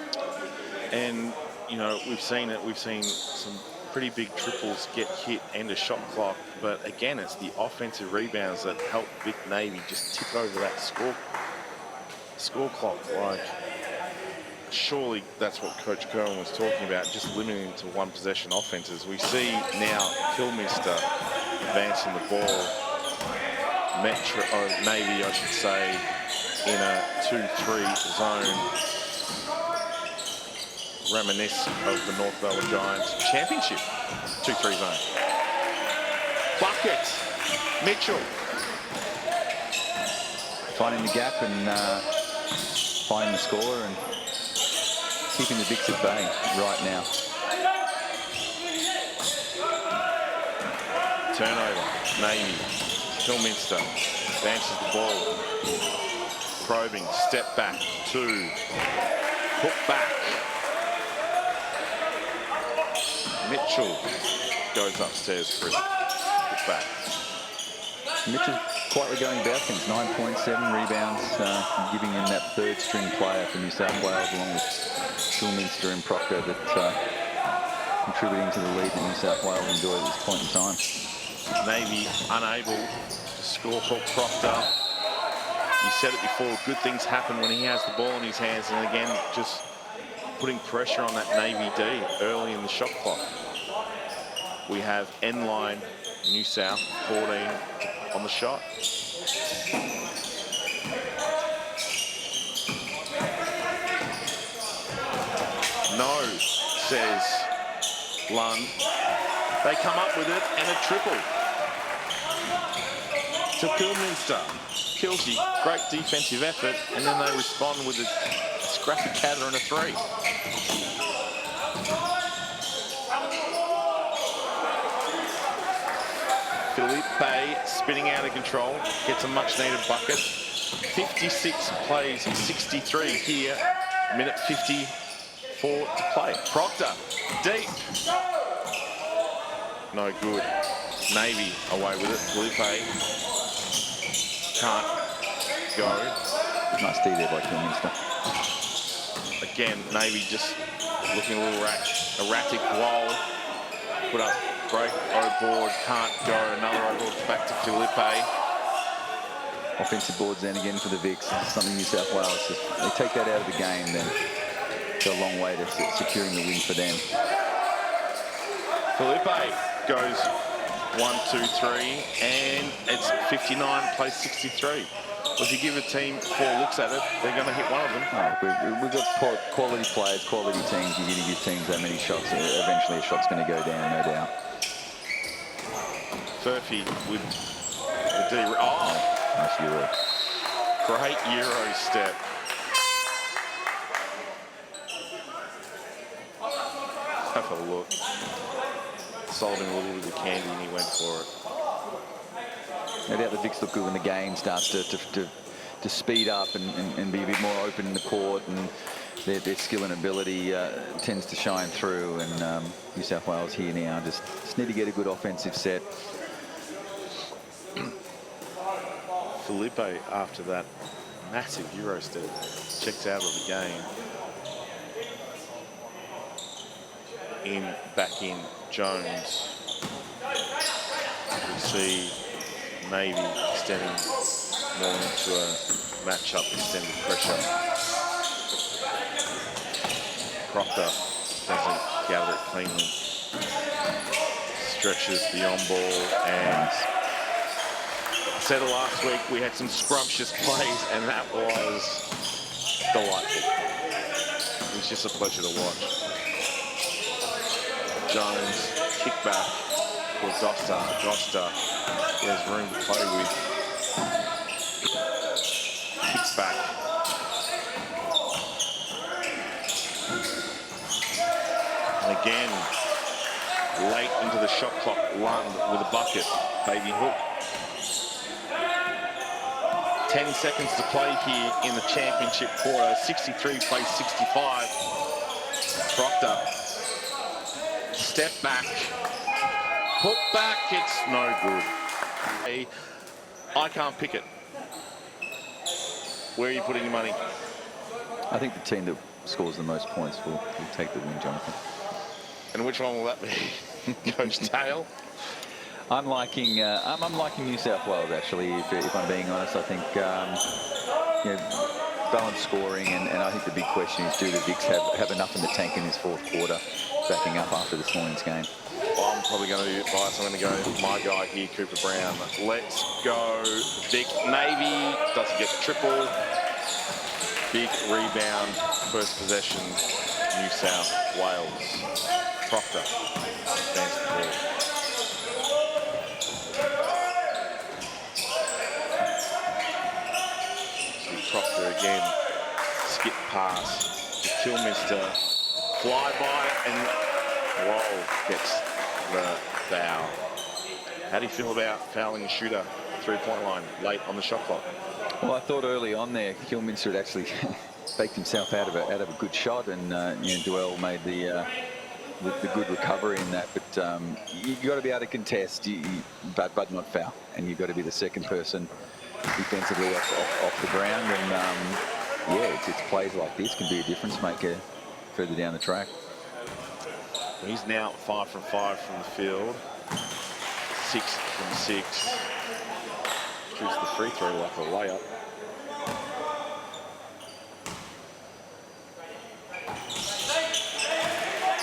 And you know, we've seen it. We've seen some pretty big triples get hit and a shot clock. But again, it's the offensive rebounds that help Vic Navy just tick over that score clock. Like, surely that's what Coach Curran was talking about, just limiting to one possession offenses. We see now Kilminster advancing the ball, Navy, I should say, in a 2-3 zone. Reminiscent of the North Melbourne Giants championship 2-3 zone. Bucket, Mitchell. Finding the gap and finding the score and keeping the Vicks at bay right now. Turnover, Navy, Kilminster advances the ball. Probing, step back, 2, hook back. Mitchell goes upstairs for it. Hook back. Mitchell quietly going about things. 9.7 rebounds, giving him that third string player for New South Wales, along with Kilminster and Proctor, that contributing to the lead that New South Wales enjoy at this point in time. Navy unable to score for Proctor. You said it before, good things happen when he has the ball in his hands, and again, just putting pressure on that Navy D early in the shot clock. We have end line, New South, 14 on the shot. No, says Lund. They come up with it and a triple. To Kilminster. Kilsey, great defensive effort, and then they respond with a scrappy catter and a 3. Philippe spinning out of control, gets a much-needed bucket. 56 plays, 63 here. Minute 54 to play. Proctor, deep. No good. Navy away with it. Philippe can't go. Nice D there by Kilminster. Again, Navy just looking a little erratic. Wall put up break, O-board, can't go. Another O-board back to Philippe. Offensive boards then again for the Vicks. Something New South Wales, if they take that out of the game, then it's a long way to securing the win for them. Philippe goes 1, 2, 3, and it's 59 plays 63. Well, if you give a team 4 looks at it, they're going to hit one of them. Oh, we've got quality players, quality teams. You're going to give teams that many shots. Eventually a shot's going to go down, no doubt. Furphy with the D. Oh! Nice Euro. Great Euro step. Have a look. Sold him a little bit of candy and he went for it. No doubt the Vicks look good when the game starts to speed up and be a bit more open in the court, and their skill and ability tends to shine through. And New South Wales here now just need to get a good offensive set. Philippe, after that massive Euro step, checks out of the game. Back in Jones. We see Navy extending more into a matchup, extended pressure. Proctor doesn't gather it cleanly. Stretches the on ball, and I said it last week, we had some scrumptious plays, and that was delightful. It was just a pleasure to watch. Jones, kick back for Gosta. There's room to play with. back. And again, late into the shot clock, Lund with a bucket, baby hook. 10 seconds to play here in the championship quarter. 63 plays 65. Proctor, step back, put back, it's no good. I can't pick it. Where are you putting your money? I think the team that scores the most points will take the win, Jonathan. And which one will that be? Coach Tail? I'm liking New South Wales, actually, if I'm being honest. I think you know, balanced scoring, and I think the big question is, do the Vicks have enough in the tank in this fourth quarter, backing up after this morning's game? Well, I'm probably going to be biased. I'm going to go with my guy here, Cooper Brown. Let's go. Vic Navy doesn't get the triple. Big rebound, first possession, New South Wales. Proctor advanced the ball. Proctor again, skip pass to Kilminster, fly by, and whoa, gets the foul. How do you feel about fouling a shooter three-point line late on the shot clock? Well, I thought early on there, Kilminster had actually baked himself out of a good shot, and you know, Duell made the good recovery in that. But you got to be able to contest, but not foul, and you've got to be the second person defensively off the ground, and yeah, it's plays like this can be a difference maker further down the track. He's now 5 from 5 from the field, 6 from 6. Shoots the free throw like a layup.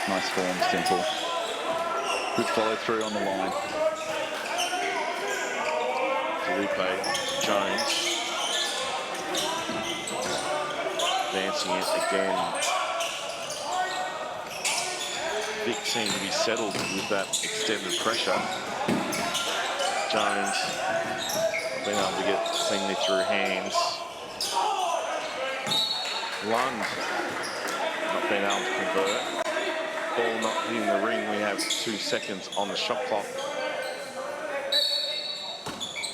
Nice form, simple. Good follow through on the line. Philippe Jones advancing it again. Vic seemed to be settled with that extended pressure. Jones being able to get seemingly through hands. Lund not being able to convert. Ball not hitting the ring. We have 2 seconds on the shot clock.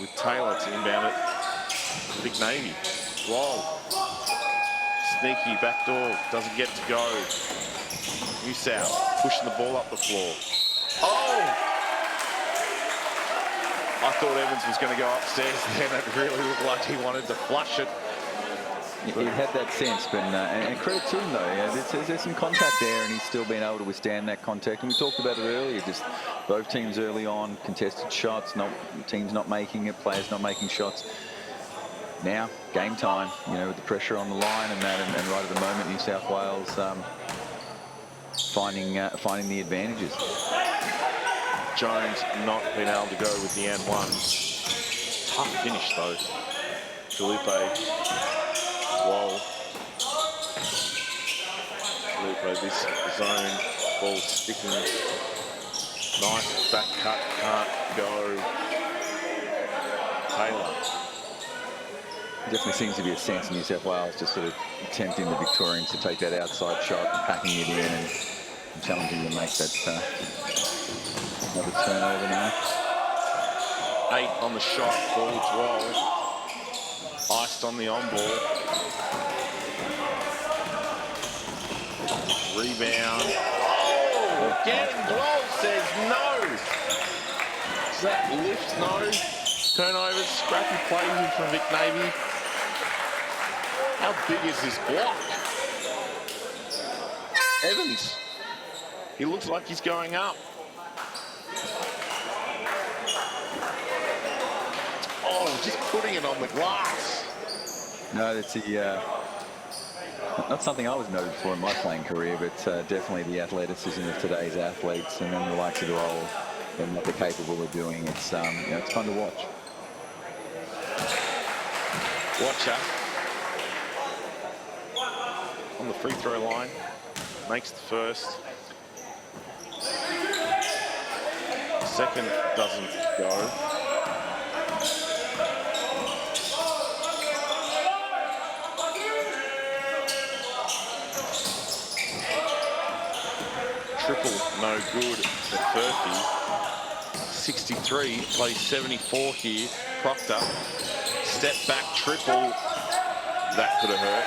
With Taylor to inbound it. Big Navy. Whoa. Sneaky backdoor. Doesn't get to go. New South pushing the ball up the floor. Oh! I thought Evans was going to go upstairs then. It really looked like he wanted to flush it. He had that sense, but and credit to him though. Yeah, there's some contact there, and he's still been able to withstand that contact. And we talked about it earlier. Just both teams early on, contested shots, teams not making it, players not making shots. Now game time, you know, with the pressure on the line and that, and right at the moment, New South Wales finding the advantages. Jones not being able to go with the and one. Tough finish though. Philippe. Whoa. Philippe, this zone, ball sticking. Nice back cut, can't go. Taylor. Definitely seems to be a sense in New South Wales just sort of tempting the Victorians to take that outside shot, packing it in, and challenging to make that another turnover now. 8 on the shot, ball 12. Iced on the on-ball. Rebound. Oh, again, Dwell says no. Is that lift? No. Turnovers, scrappy play here from Vic Navy. How big is this block? Evans. He looks like he's going up. Oh, just putting it on the glass. No, that's not something I was noted for in my playing career, but definitely the athleticism of today's athletes, and then the likes of the role and what they're capable of doing. It's you know, it's fun to watch. Watcher on the free throw line, makes the first. Second doesn't go. triple, no good for Furphy. 63, plays 74 here. Proctor, step back triple. That could have hurt.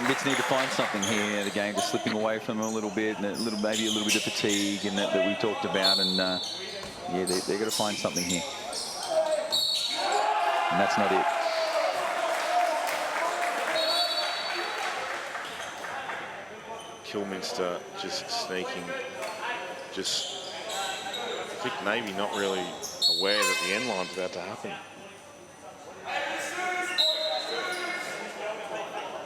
Vicks need to find something here. The game just slipping away from them a little bit, and maybe a little bit of fatigue, and that we talked about. And yeah, they're going to find something here, and that's not it. Kilminster just sneaking. Just Vic Navy not really aware that the end line's about to happen.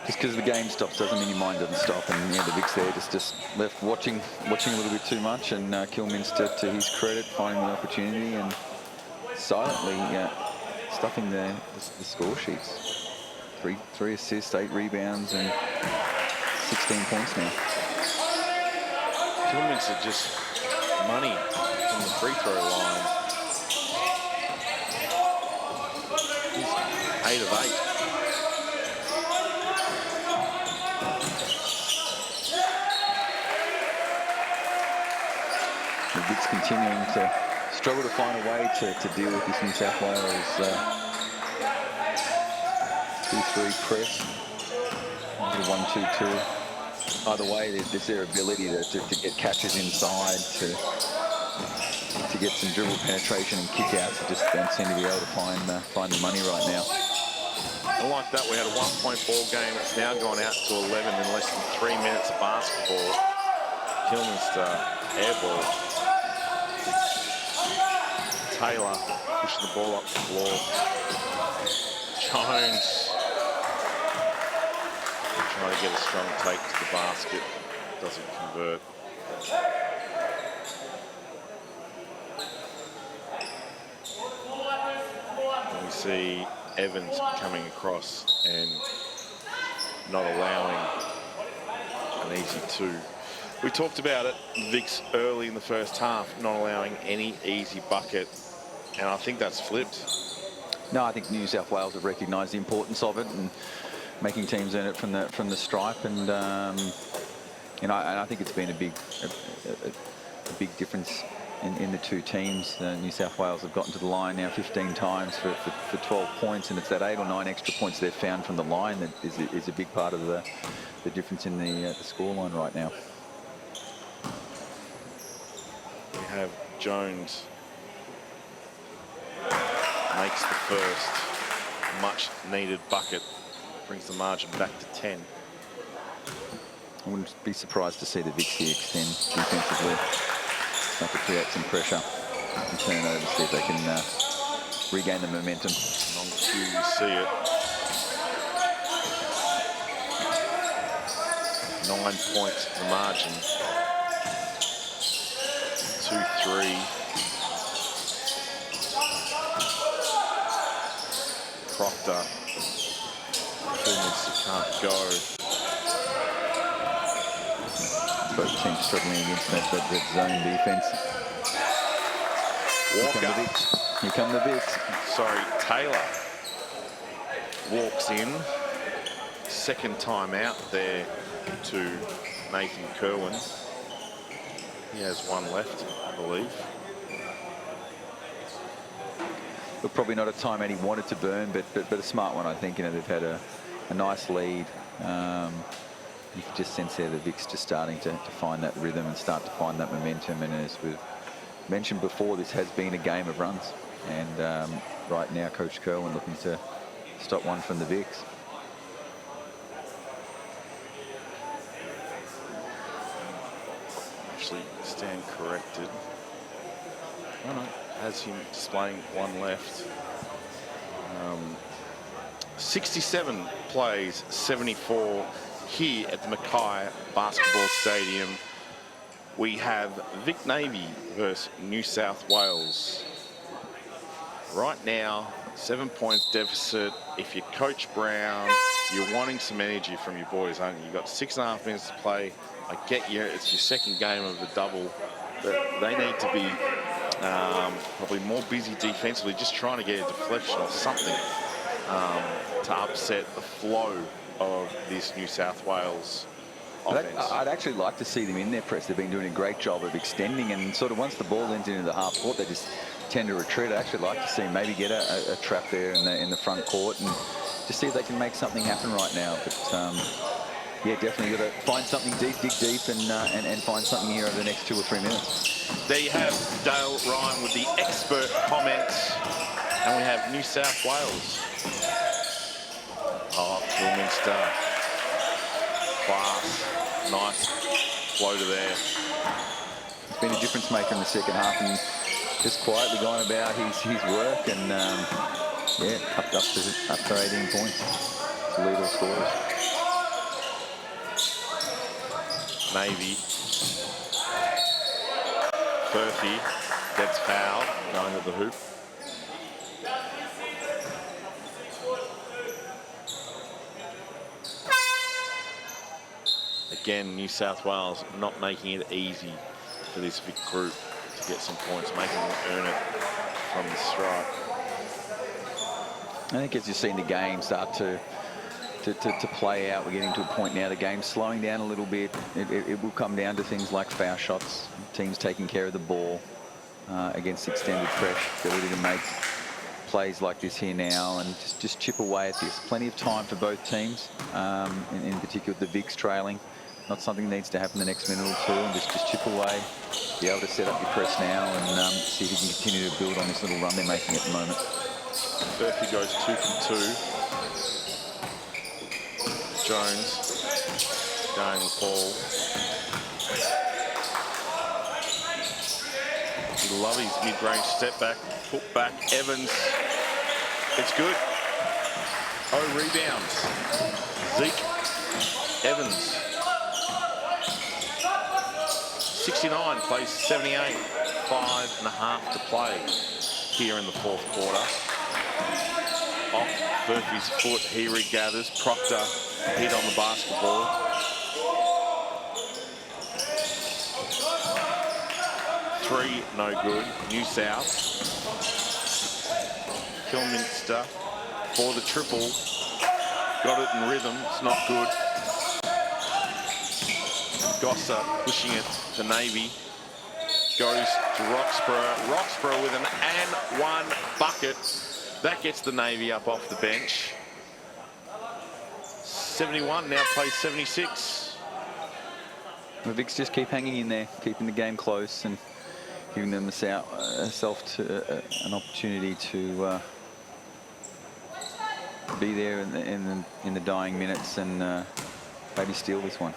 Just because the game stops doesn't mean your mind doesn't stop, and yeah, the Vicks there just left watching a little bit too much, and Kilminster, to his credit, finding the opportunity and silently stuffing the score sheets. Three assists, 8 rebounds, and 16 points now. Kilminster just money from the free throw line. He's 8 of 8. The Vicks continuing to struggle to find a way to deal with this New South Wales 2-3 press. 1-2-2. Either way, there's their ability to get catches inside, to get some dribble penetration and kickouts. They just don't seem to be able to find the money right now. I like that. We had a 1-point ball game. It's now gone out to 11 in less than 3 minutes of basketball. Kilminster air ball. Taylor pushing the ball up the floor. Jones trying to get a strong take to the basket. Doesn't convert. And we see Evans coming across and not allowing an easy 2. We talked about it, Vicks early in the first half, not allowing any easy bucket, and I think that's flipped. No, I think New South Wales have recognised the importance of it and making teams earn it from the stripe, and I think it's been a big difference in the two teams. New South Wales have gotten to the line now 15 times for 12 points, and it's that 8 or 9 extra points they've found from the line that is a big part of the difference in the scoreline right now. We have Jones makes the first much needed bucket, brings the margin back to 10. I wouldn't be surprised to see the Vicks here extend defensively, start to create some pressure and turn over, see if they can regain the momentum. On cue, you see it. 9 points the margin. 2-3. Proctor. Kilminster can't go. Both teams struggling against that zone defense. Walker. Here come the Vicks. Sorry, Taylor walks in. Second time out there to Nathan Kerwin. He has one left, I believe. But probably not a time Eddie wanted to burn, but a smart one, I think. They've had a nice lead. You can just sense there the Vicks just starting to find that rhythm and start to find that momentum. And as we've mentioned before, this has been a game of runs. And right now, Coach Kerwin looking to stop one from the Vicks. Actually, stand corrected. Oh no, has him displaying one left. 67 plays 74 here at the Mackay Basketball Stadium. We have Vic Navy versus New South Wales. Right now, 7 points deficit. If you're Coach Brown, you're wanting some energy from your boys, aren't you? You've got 6.5 minutes to play. I get you, it's your second game of the double, but they need to be probably more busy defensively, just trying to get a deflection or something to upset the flow of this New South Wales offense. I'd actually like to see them in their press. They've been doing a great job of extending, and sort of once the ball ends into the half court, they just tend to retreat. I'd actually like to see them maybe get a trap there in the front court and just see if they can make something happen right now. But yeah, definitely got to find something deep, dig deep, and find something here over the next 2 or 3 minutes. There you have Dale Ryan with the expert comments, and we have New South Wales. Oh, Kilminster. Class. Nice floater there. He's been a difference maker in the second half and just quietly gone about his work, and yeah, up to 18 points. Lead all scorers. Navy. Murphy gets fouled, going to the hoop. Again, New South Wales not making it easy for this big group to get some points, making them earn it from the stripe. I think as you've seen the game start to play out, we're getting to a point now, the game's slowing down a little bit. It will come down to things like foul shots, teams taking care of the ball against extended pressure, ability to make plays like this here now and just chip away at this. Plenty of time for both teams, in particular the Vics trailing. Not something that needs to happen the next minute or two, and just chip away, be able to set up your press now and see if you can continue to build on this little run they're making at the moment. Murphy goes 2 from 2. Jones going the ball. Love his mid-range step back, put back. Evans, it's good. Oh, rebounds. Zeke Evans. 69, plays 78. 5.5 to play here in the fourth quarter. Off Murphy's foot, he regathers. Proctor hit on the basketball. Three, no good. New South. Kilminster for the triple. Got it in rhythm, it's not good. Gosser pushing it to Navy. Goes to Roxburgh. Roxburgh with an and one bucket. That gets the Navy up off the bench. 71, now plays 76. The Vics just keep hanging in there, keeping the game close and giving them an opportunity to be there in the dying minutes and maybe steal this one.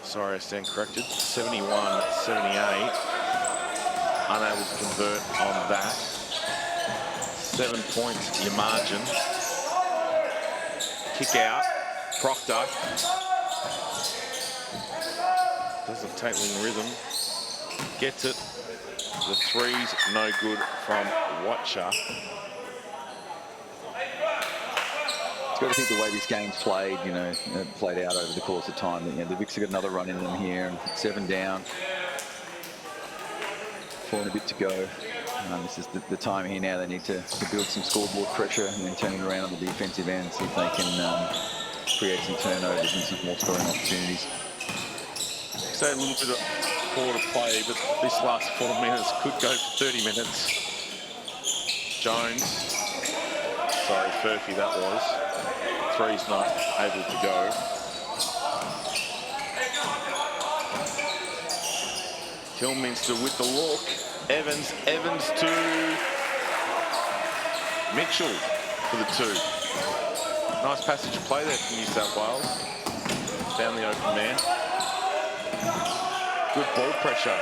Sorry, I stand corrected. 71-78. Unable to convert on that. 7 points your margin. Kick out. Proctor. Doesn't take in rhythm. Gets it. The three's no good from Watcher. Got to think the way this game's played, played out over the course of time. The Vics have got another run in them here, and 7 down. 4 and a bit to go. This is the time here now. They need to build some scoreboard pressure and then turn it around on the defensive end, see if they can create some turnovers and some more scoring opportunities. So a little bit of quarter play, but this last 4 minutes could go for 30 minutes. Jones. Sorry, Murphy that was. Three's not able to go. Kilminster with the look. Evans to Mitchell for the 2. Nice passage of play there from New South Wales. Found the open man. Good ball pressure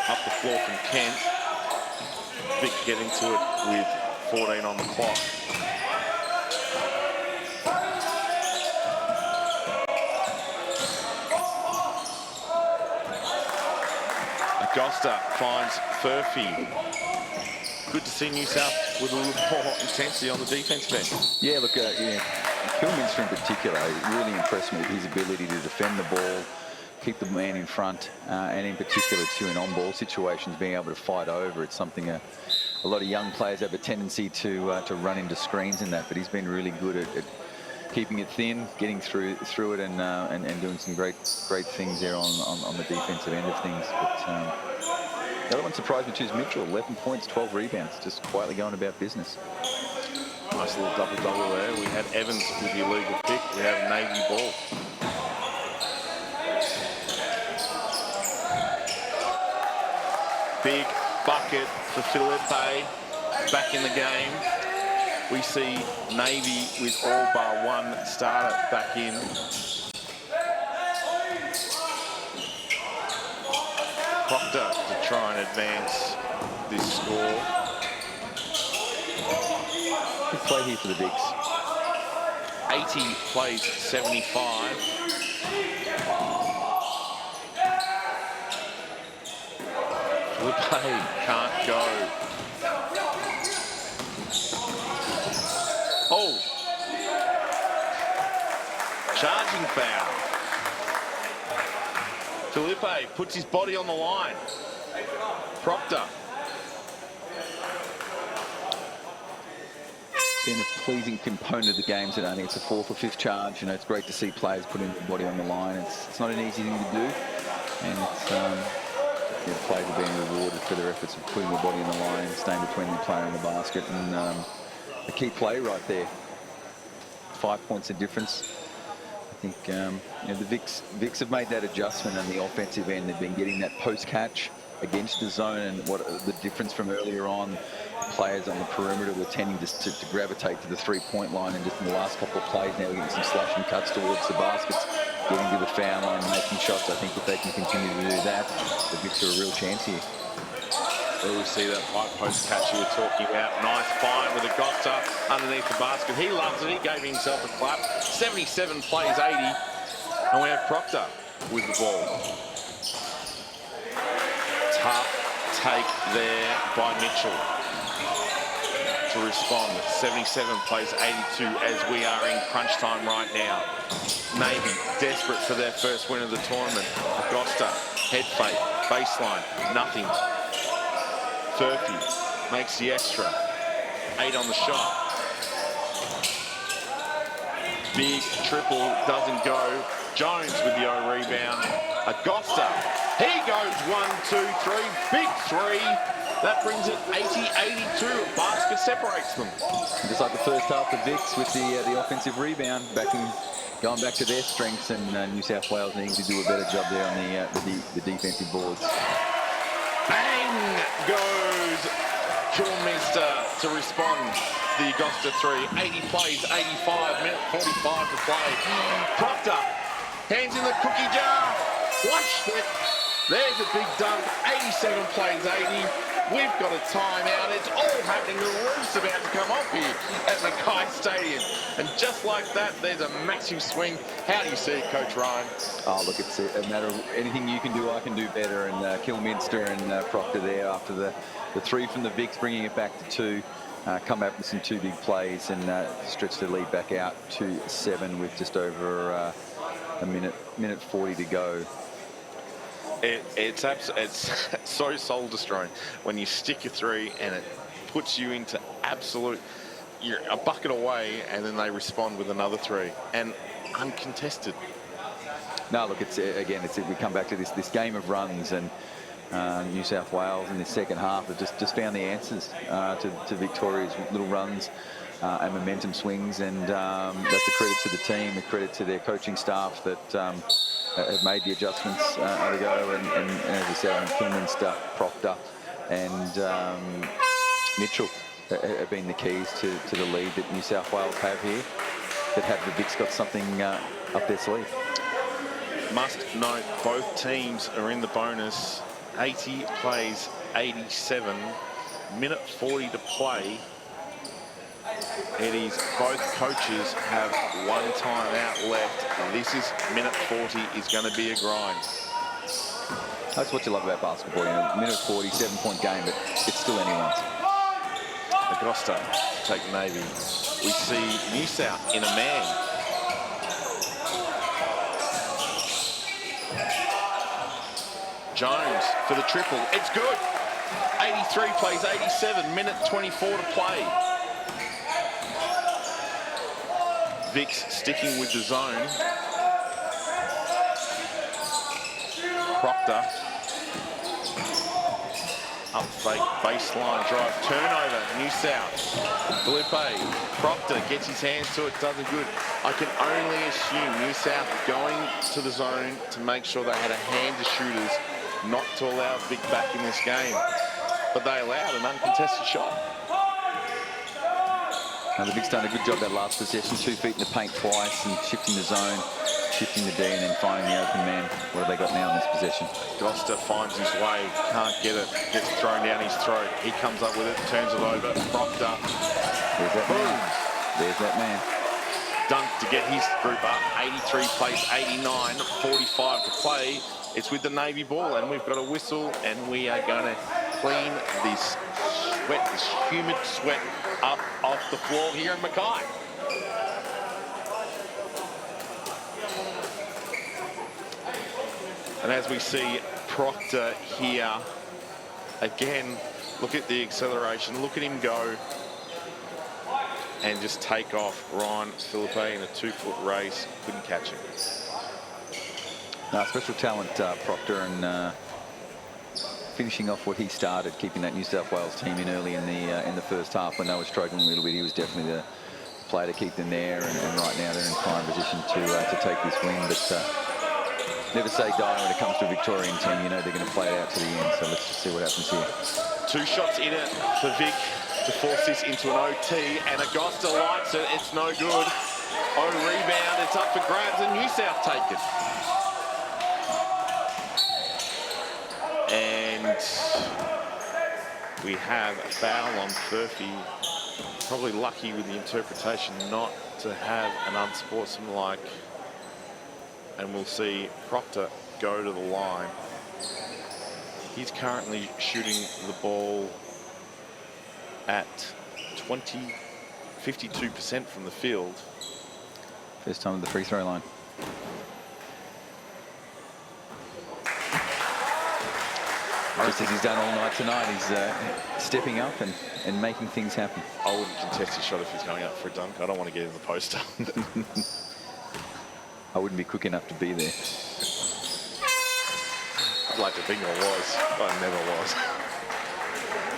up the floor from Kent. Vic getting to it with 14 on the clock. Goster finds Murphy. Good to see New South with a little more intensity on the defense bench. Yeah, look, Kilminster in particular really impressed me with his ability to defend the ball, keep the man in front, and in particular too in on-ball situations, being able to fight over. It's something a lot of young players have a tendency to run into screens in that, but he's been really good at keeping it thin, getting through it, and doing some great things there on the defensive end of things. But the other one surprised me too is Mitchell. 11 points, 12 rebounds, just quietly going about business. Nice little double-double there. We had Evans with the illegal pick. We have Navy ball. Big bucket for Philippe back in the game. We see Navy with all bar one starter back in. Proctor to try and advance this score. Good play here for the Bigs. 80 plays 75. Philippe can't go. Oh! Charging foul. Philippe puts his body on the line. Proctor. Been a pleasing component of the game today. I think it's a 4th or 5th charge. You know, it's great to see players putting their body on the line. It's not an easy thing to do, and it's the players are being rewarded for their efforts of putting their body on the line, staying between the player and the basket, and a key play right there. 5 points of difference. I think you know, the Vics have made that adjustment on the offensive end. They've been getting that post catch against the zone, and what the difference from earlier on. Players on the perimeter were tending to gravitate to the 3-point line, and just in the last couple of plays now we're getting some slashing cuts towards the baskets, getting to the foul line, making shots. I think if they can continue to do that, the Vics are a real chance here. There we see that high post catch you were talking about. Nice find with Acosta underneath the basket. He loves it. He gave himself a clap. 77 plays 80. And we have Proctor with the ball. Tough take there by Mitchell to respond. 77 plays 82 as we are in crunch time right now. Navy desperate for their first win of the tournament. Acosta, head fake, baseline, nothing. Furphy makes the extra. 8 on the shot. Big triple, doesn't go. Jones with the O rebound. Acosta, he goes 1, 2, 3, big 3. That brings it 80-82. A basket separates them. Just like the first half, the Vics with the offensive rebound, going back to their strengths, and New South Wales needing to do a better job there on the defensive boards. Bang goes Kilminster to respond. The Augusta 3, 80 plays, 85, minute 45 to play. Proctor, hands in the cookie jar. Watch it. There's a big dunk, 87 plays 80. We've got a timeout. It's all happening. The roof's about to come off here at Mackay Stadium. And just like that, there's a massive swing. How do you see it, Coach Ryan? Oh, look, it's a matter of anything you can do, I can do better. And Kilminster and Proctor there after the 3 from the Vics, bringing it back to 2. Come up with some 2 big plays and stretch the lead back out to 7 with just over a minute 40 to go. It's so soul destroying when you stick a 3 and it puts you into absolute, you're a bucket away, and then they respond with another 3 and uncontested. No, look, we come back to this game of runs, and New South Wales in the second half have just found the answers to Victoria's little runs and momentum swings, and that's a credit to the team, a credit to their coaching staff that have made the adjustments to go, and as I said, Kilminster, Proctor and Mitchell have been the keys to the lead that New South Wales have here, that have the Vics got something up their sleeve. Must note, both teams are in the bonus. 80 plays 87, minute 40 to play. It is both coaches have 1 timeout left. This is minute 40 is going to be a grind. That's what you love about basketball. You know, minute 40, 7-point game, but it's still anyone's. Augusta to take Navy. We see New South in a man. Jones for the triple. It's good. 83 plays 87, minute 24 to play. Vic's sticking with the zone. Proctor. Up fake, baseline drive, turnover, New South. Philippe, Proctor gets his hands to it, does it good. I can only assume New South going to the zone to make sure they had a hand of shooters, not to allow Vic back in this game. But they allowed an uncontested shot. Now the Vic's done a good job that last possession, 2 feet in the paint twice and shifting the zone, shifting the D and then finding the open man. What have they got now in this possession? Goster finds his way, can't get it, gets thrown down his throat. He comes up with it, turns it over, Proctor. There's that man. There's that man. Dunk to get his group up, 83 plays 89, 45 to play. It's with the Navy ball and we've got a whistle and we are going to clean this sweat, this humid sweat up off the floor here in Mackay. And as we see Proctor here, again, look at the acceleration, look at him go and just take off Ryan Philippe in a 2-foot race, couldn't catch him. Special talent, Proctor, and finishing off what he started, keeping that New South Wales team in early in the first half when they were struggling a little bit. He was definitely the player to keep them there, and right now they're in prime position to take this win. But never say die when it comes to a Victorian team. You know they're going to play it out to the end, so let's just see what happens here. 2 shots in it for Vic to force this into an OT, and Agosta lights it, it's no good. Rebound, it's up for grabs, and New South take it. And we have a foul on Furphy. Probably lucky with the interpretation not to have an unsportsmanlike. And we'll see Proctor go to the line. He's currently shooting the ball at 52% from the field. First time at the free throw line. Just as he's done all night tonight, he's stepping up and making things happen. I wouldn't contest his shot if he's going up for a dunk. I don't want to get in the poster. I wouldn't be quick enough to be there. I'd like to think I was, but I never was.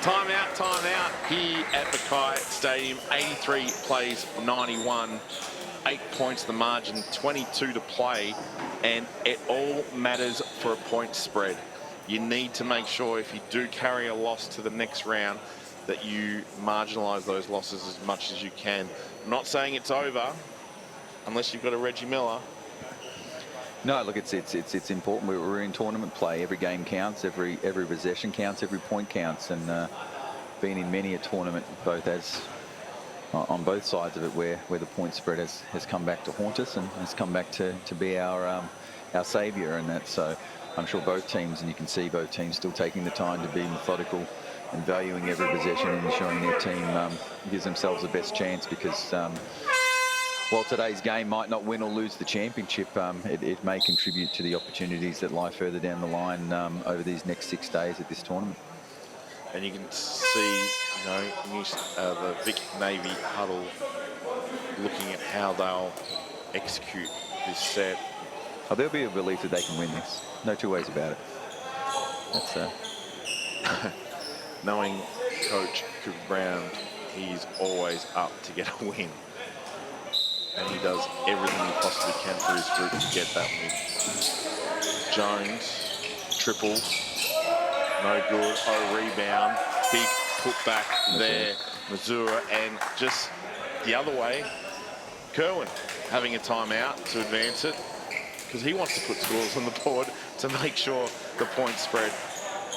Timeout here at Mackay Stadium. 83 plays 91. 8 points the margin, 22 to play, and it all matters for a point spread. You need to make sure if you do carry a loss to the next round that you marginalise those losses as much as you can. I'm not saying it's over unless you've got a Reggie Miller. No, look, it's important. We're in tournament play. Every game counts. Every possession counts. Every point counts. And been in many a tournament, both as on both sides of it, where the point spread has come back to haunt us and has come back to be our saviour. And that's so. I'm sure both teams, and you can see both teams still taking the time to be methodical and valuing every possession and ensuring their team gives themselves the best chance, because while today's game might not win or lose the championship, it may contribute to the opportunities that lie further down the line over these next 6 days at this tournament. And you can see, the Vic Navy huddle looking at how they'll execute this set. Oh, there'll be a belief that they can win this. No two ways about it. That's knowing Coach Cooper Brown, he's always up to get a win. And he does everything he possibly can for his group to get that win. Jones, triple, no good. Rebound, big putback there. Missouri, and just the other way, Kerwin having a timeout to advance it, because he wants to put scores on the board to make sure the point spread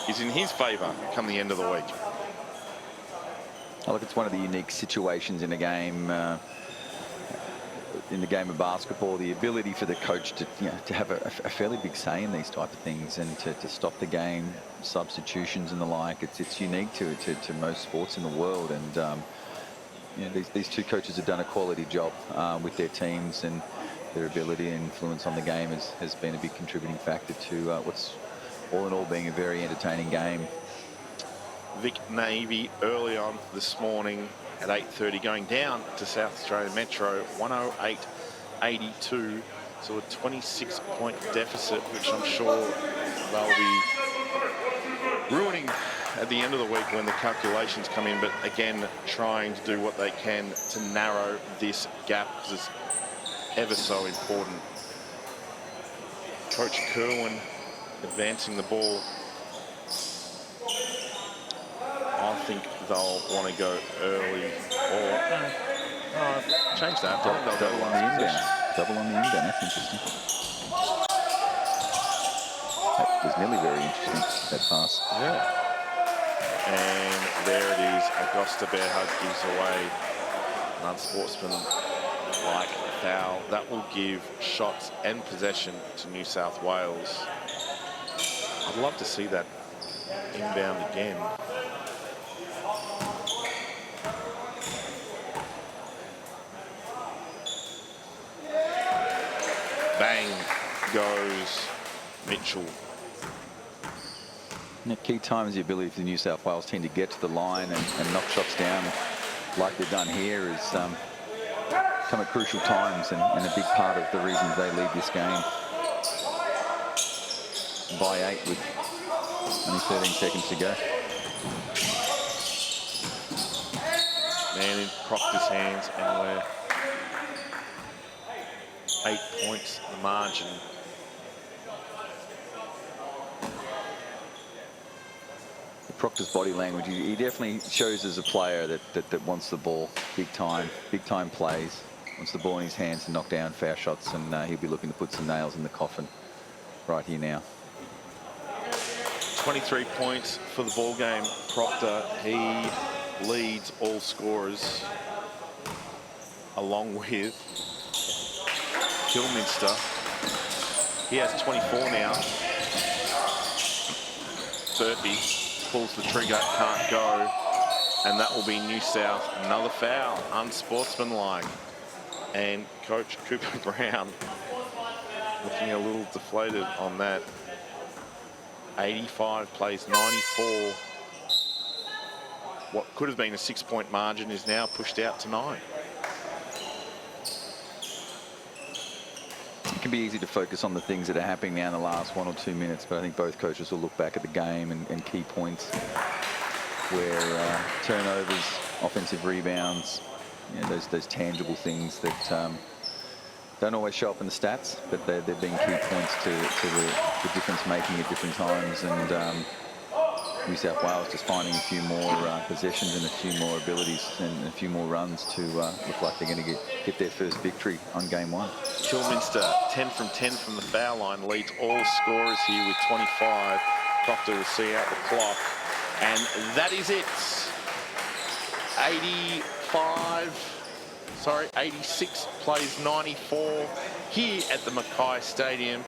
is in his favour come the end of the week. Look, it's one of the unique situations in a game, in the game of basketball, the ability for the coach to have a fairly big say in these type of things and to stop the game, substitutions and the like. It's unique to most sports in the world, and these two coaches have done a quality job with their teams, and their ability and influence on the game has been a big contributing factor to what's all in all being a very entertaining game. Vic Navy early on this morning at 8:30, going down to South Australia Metro, 108.82. So a 26-point deficit, which I'm sure they'll be ruining at the end of the week when the calculations come in. But again, trying to do what they can to narrow this gap, because it's ever so important. Coach Kerwin advancing the ball. I think they'll want to go early, or change that. Double on the inbound. Double on the inbound. That's interesting. That was nearly very interesting, that pass. Yeah. And there it is. Augusta Bearhug gives away an unsportsmanlike foul. That will give shots and possession to New South Wales. I'd love to see that inbound again. Bang goes Mitchell. And the key time is the ability for the New South Wales team to get to the line and knock shots down like they've done here is come at crucial times and a big part of the reasons they lead this game. By 8 with only 13 seconds to go. Man in Proctor's hands, and we're 8 points the margin. Proctor's body language, he definitely shows as a player that wants the ball big time plays, wants the ball in his hands to knock down foul shots, and he'll be looking to put some nails in the coffin right here now. 23 points for the ball game. Proctor, he leads all scorers along with Kilminster. He has 24 now. Furby pulls the trigger, can't go, and that will be New South. Another foul, unsportsmanlike. And Coach Cooper Brown looking a little deflated on that. 85 plays 94. What could have been a 6-point margin is now pushed out to 9. It can be easy to focus on the things that are happening now in the last 1 or 2 minutes, but I think both coaches will look back at the game and key points where turnovers, offensive rebounds, you know, those tangible things that don't always show up in the stats, but they've been key points to the difference making at different times. And New South Wales just finding a few more possessions and a few more abilities and a few more runs to look like they're going to get their first victory on game 1. Kilminster 10 from 10 from the foul line, leads all scorers here with 25. Proctor will see out the clock, and that is it. 86 plays 94 here at the Mackay Stadium.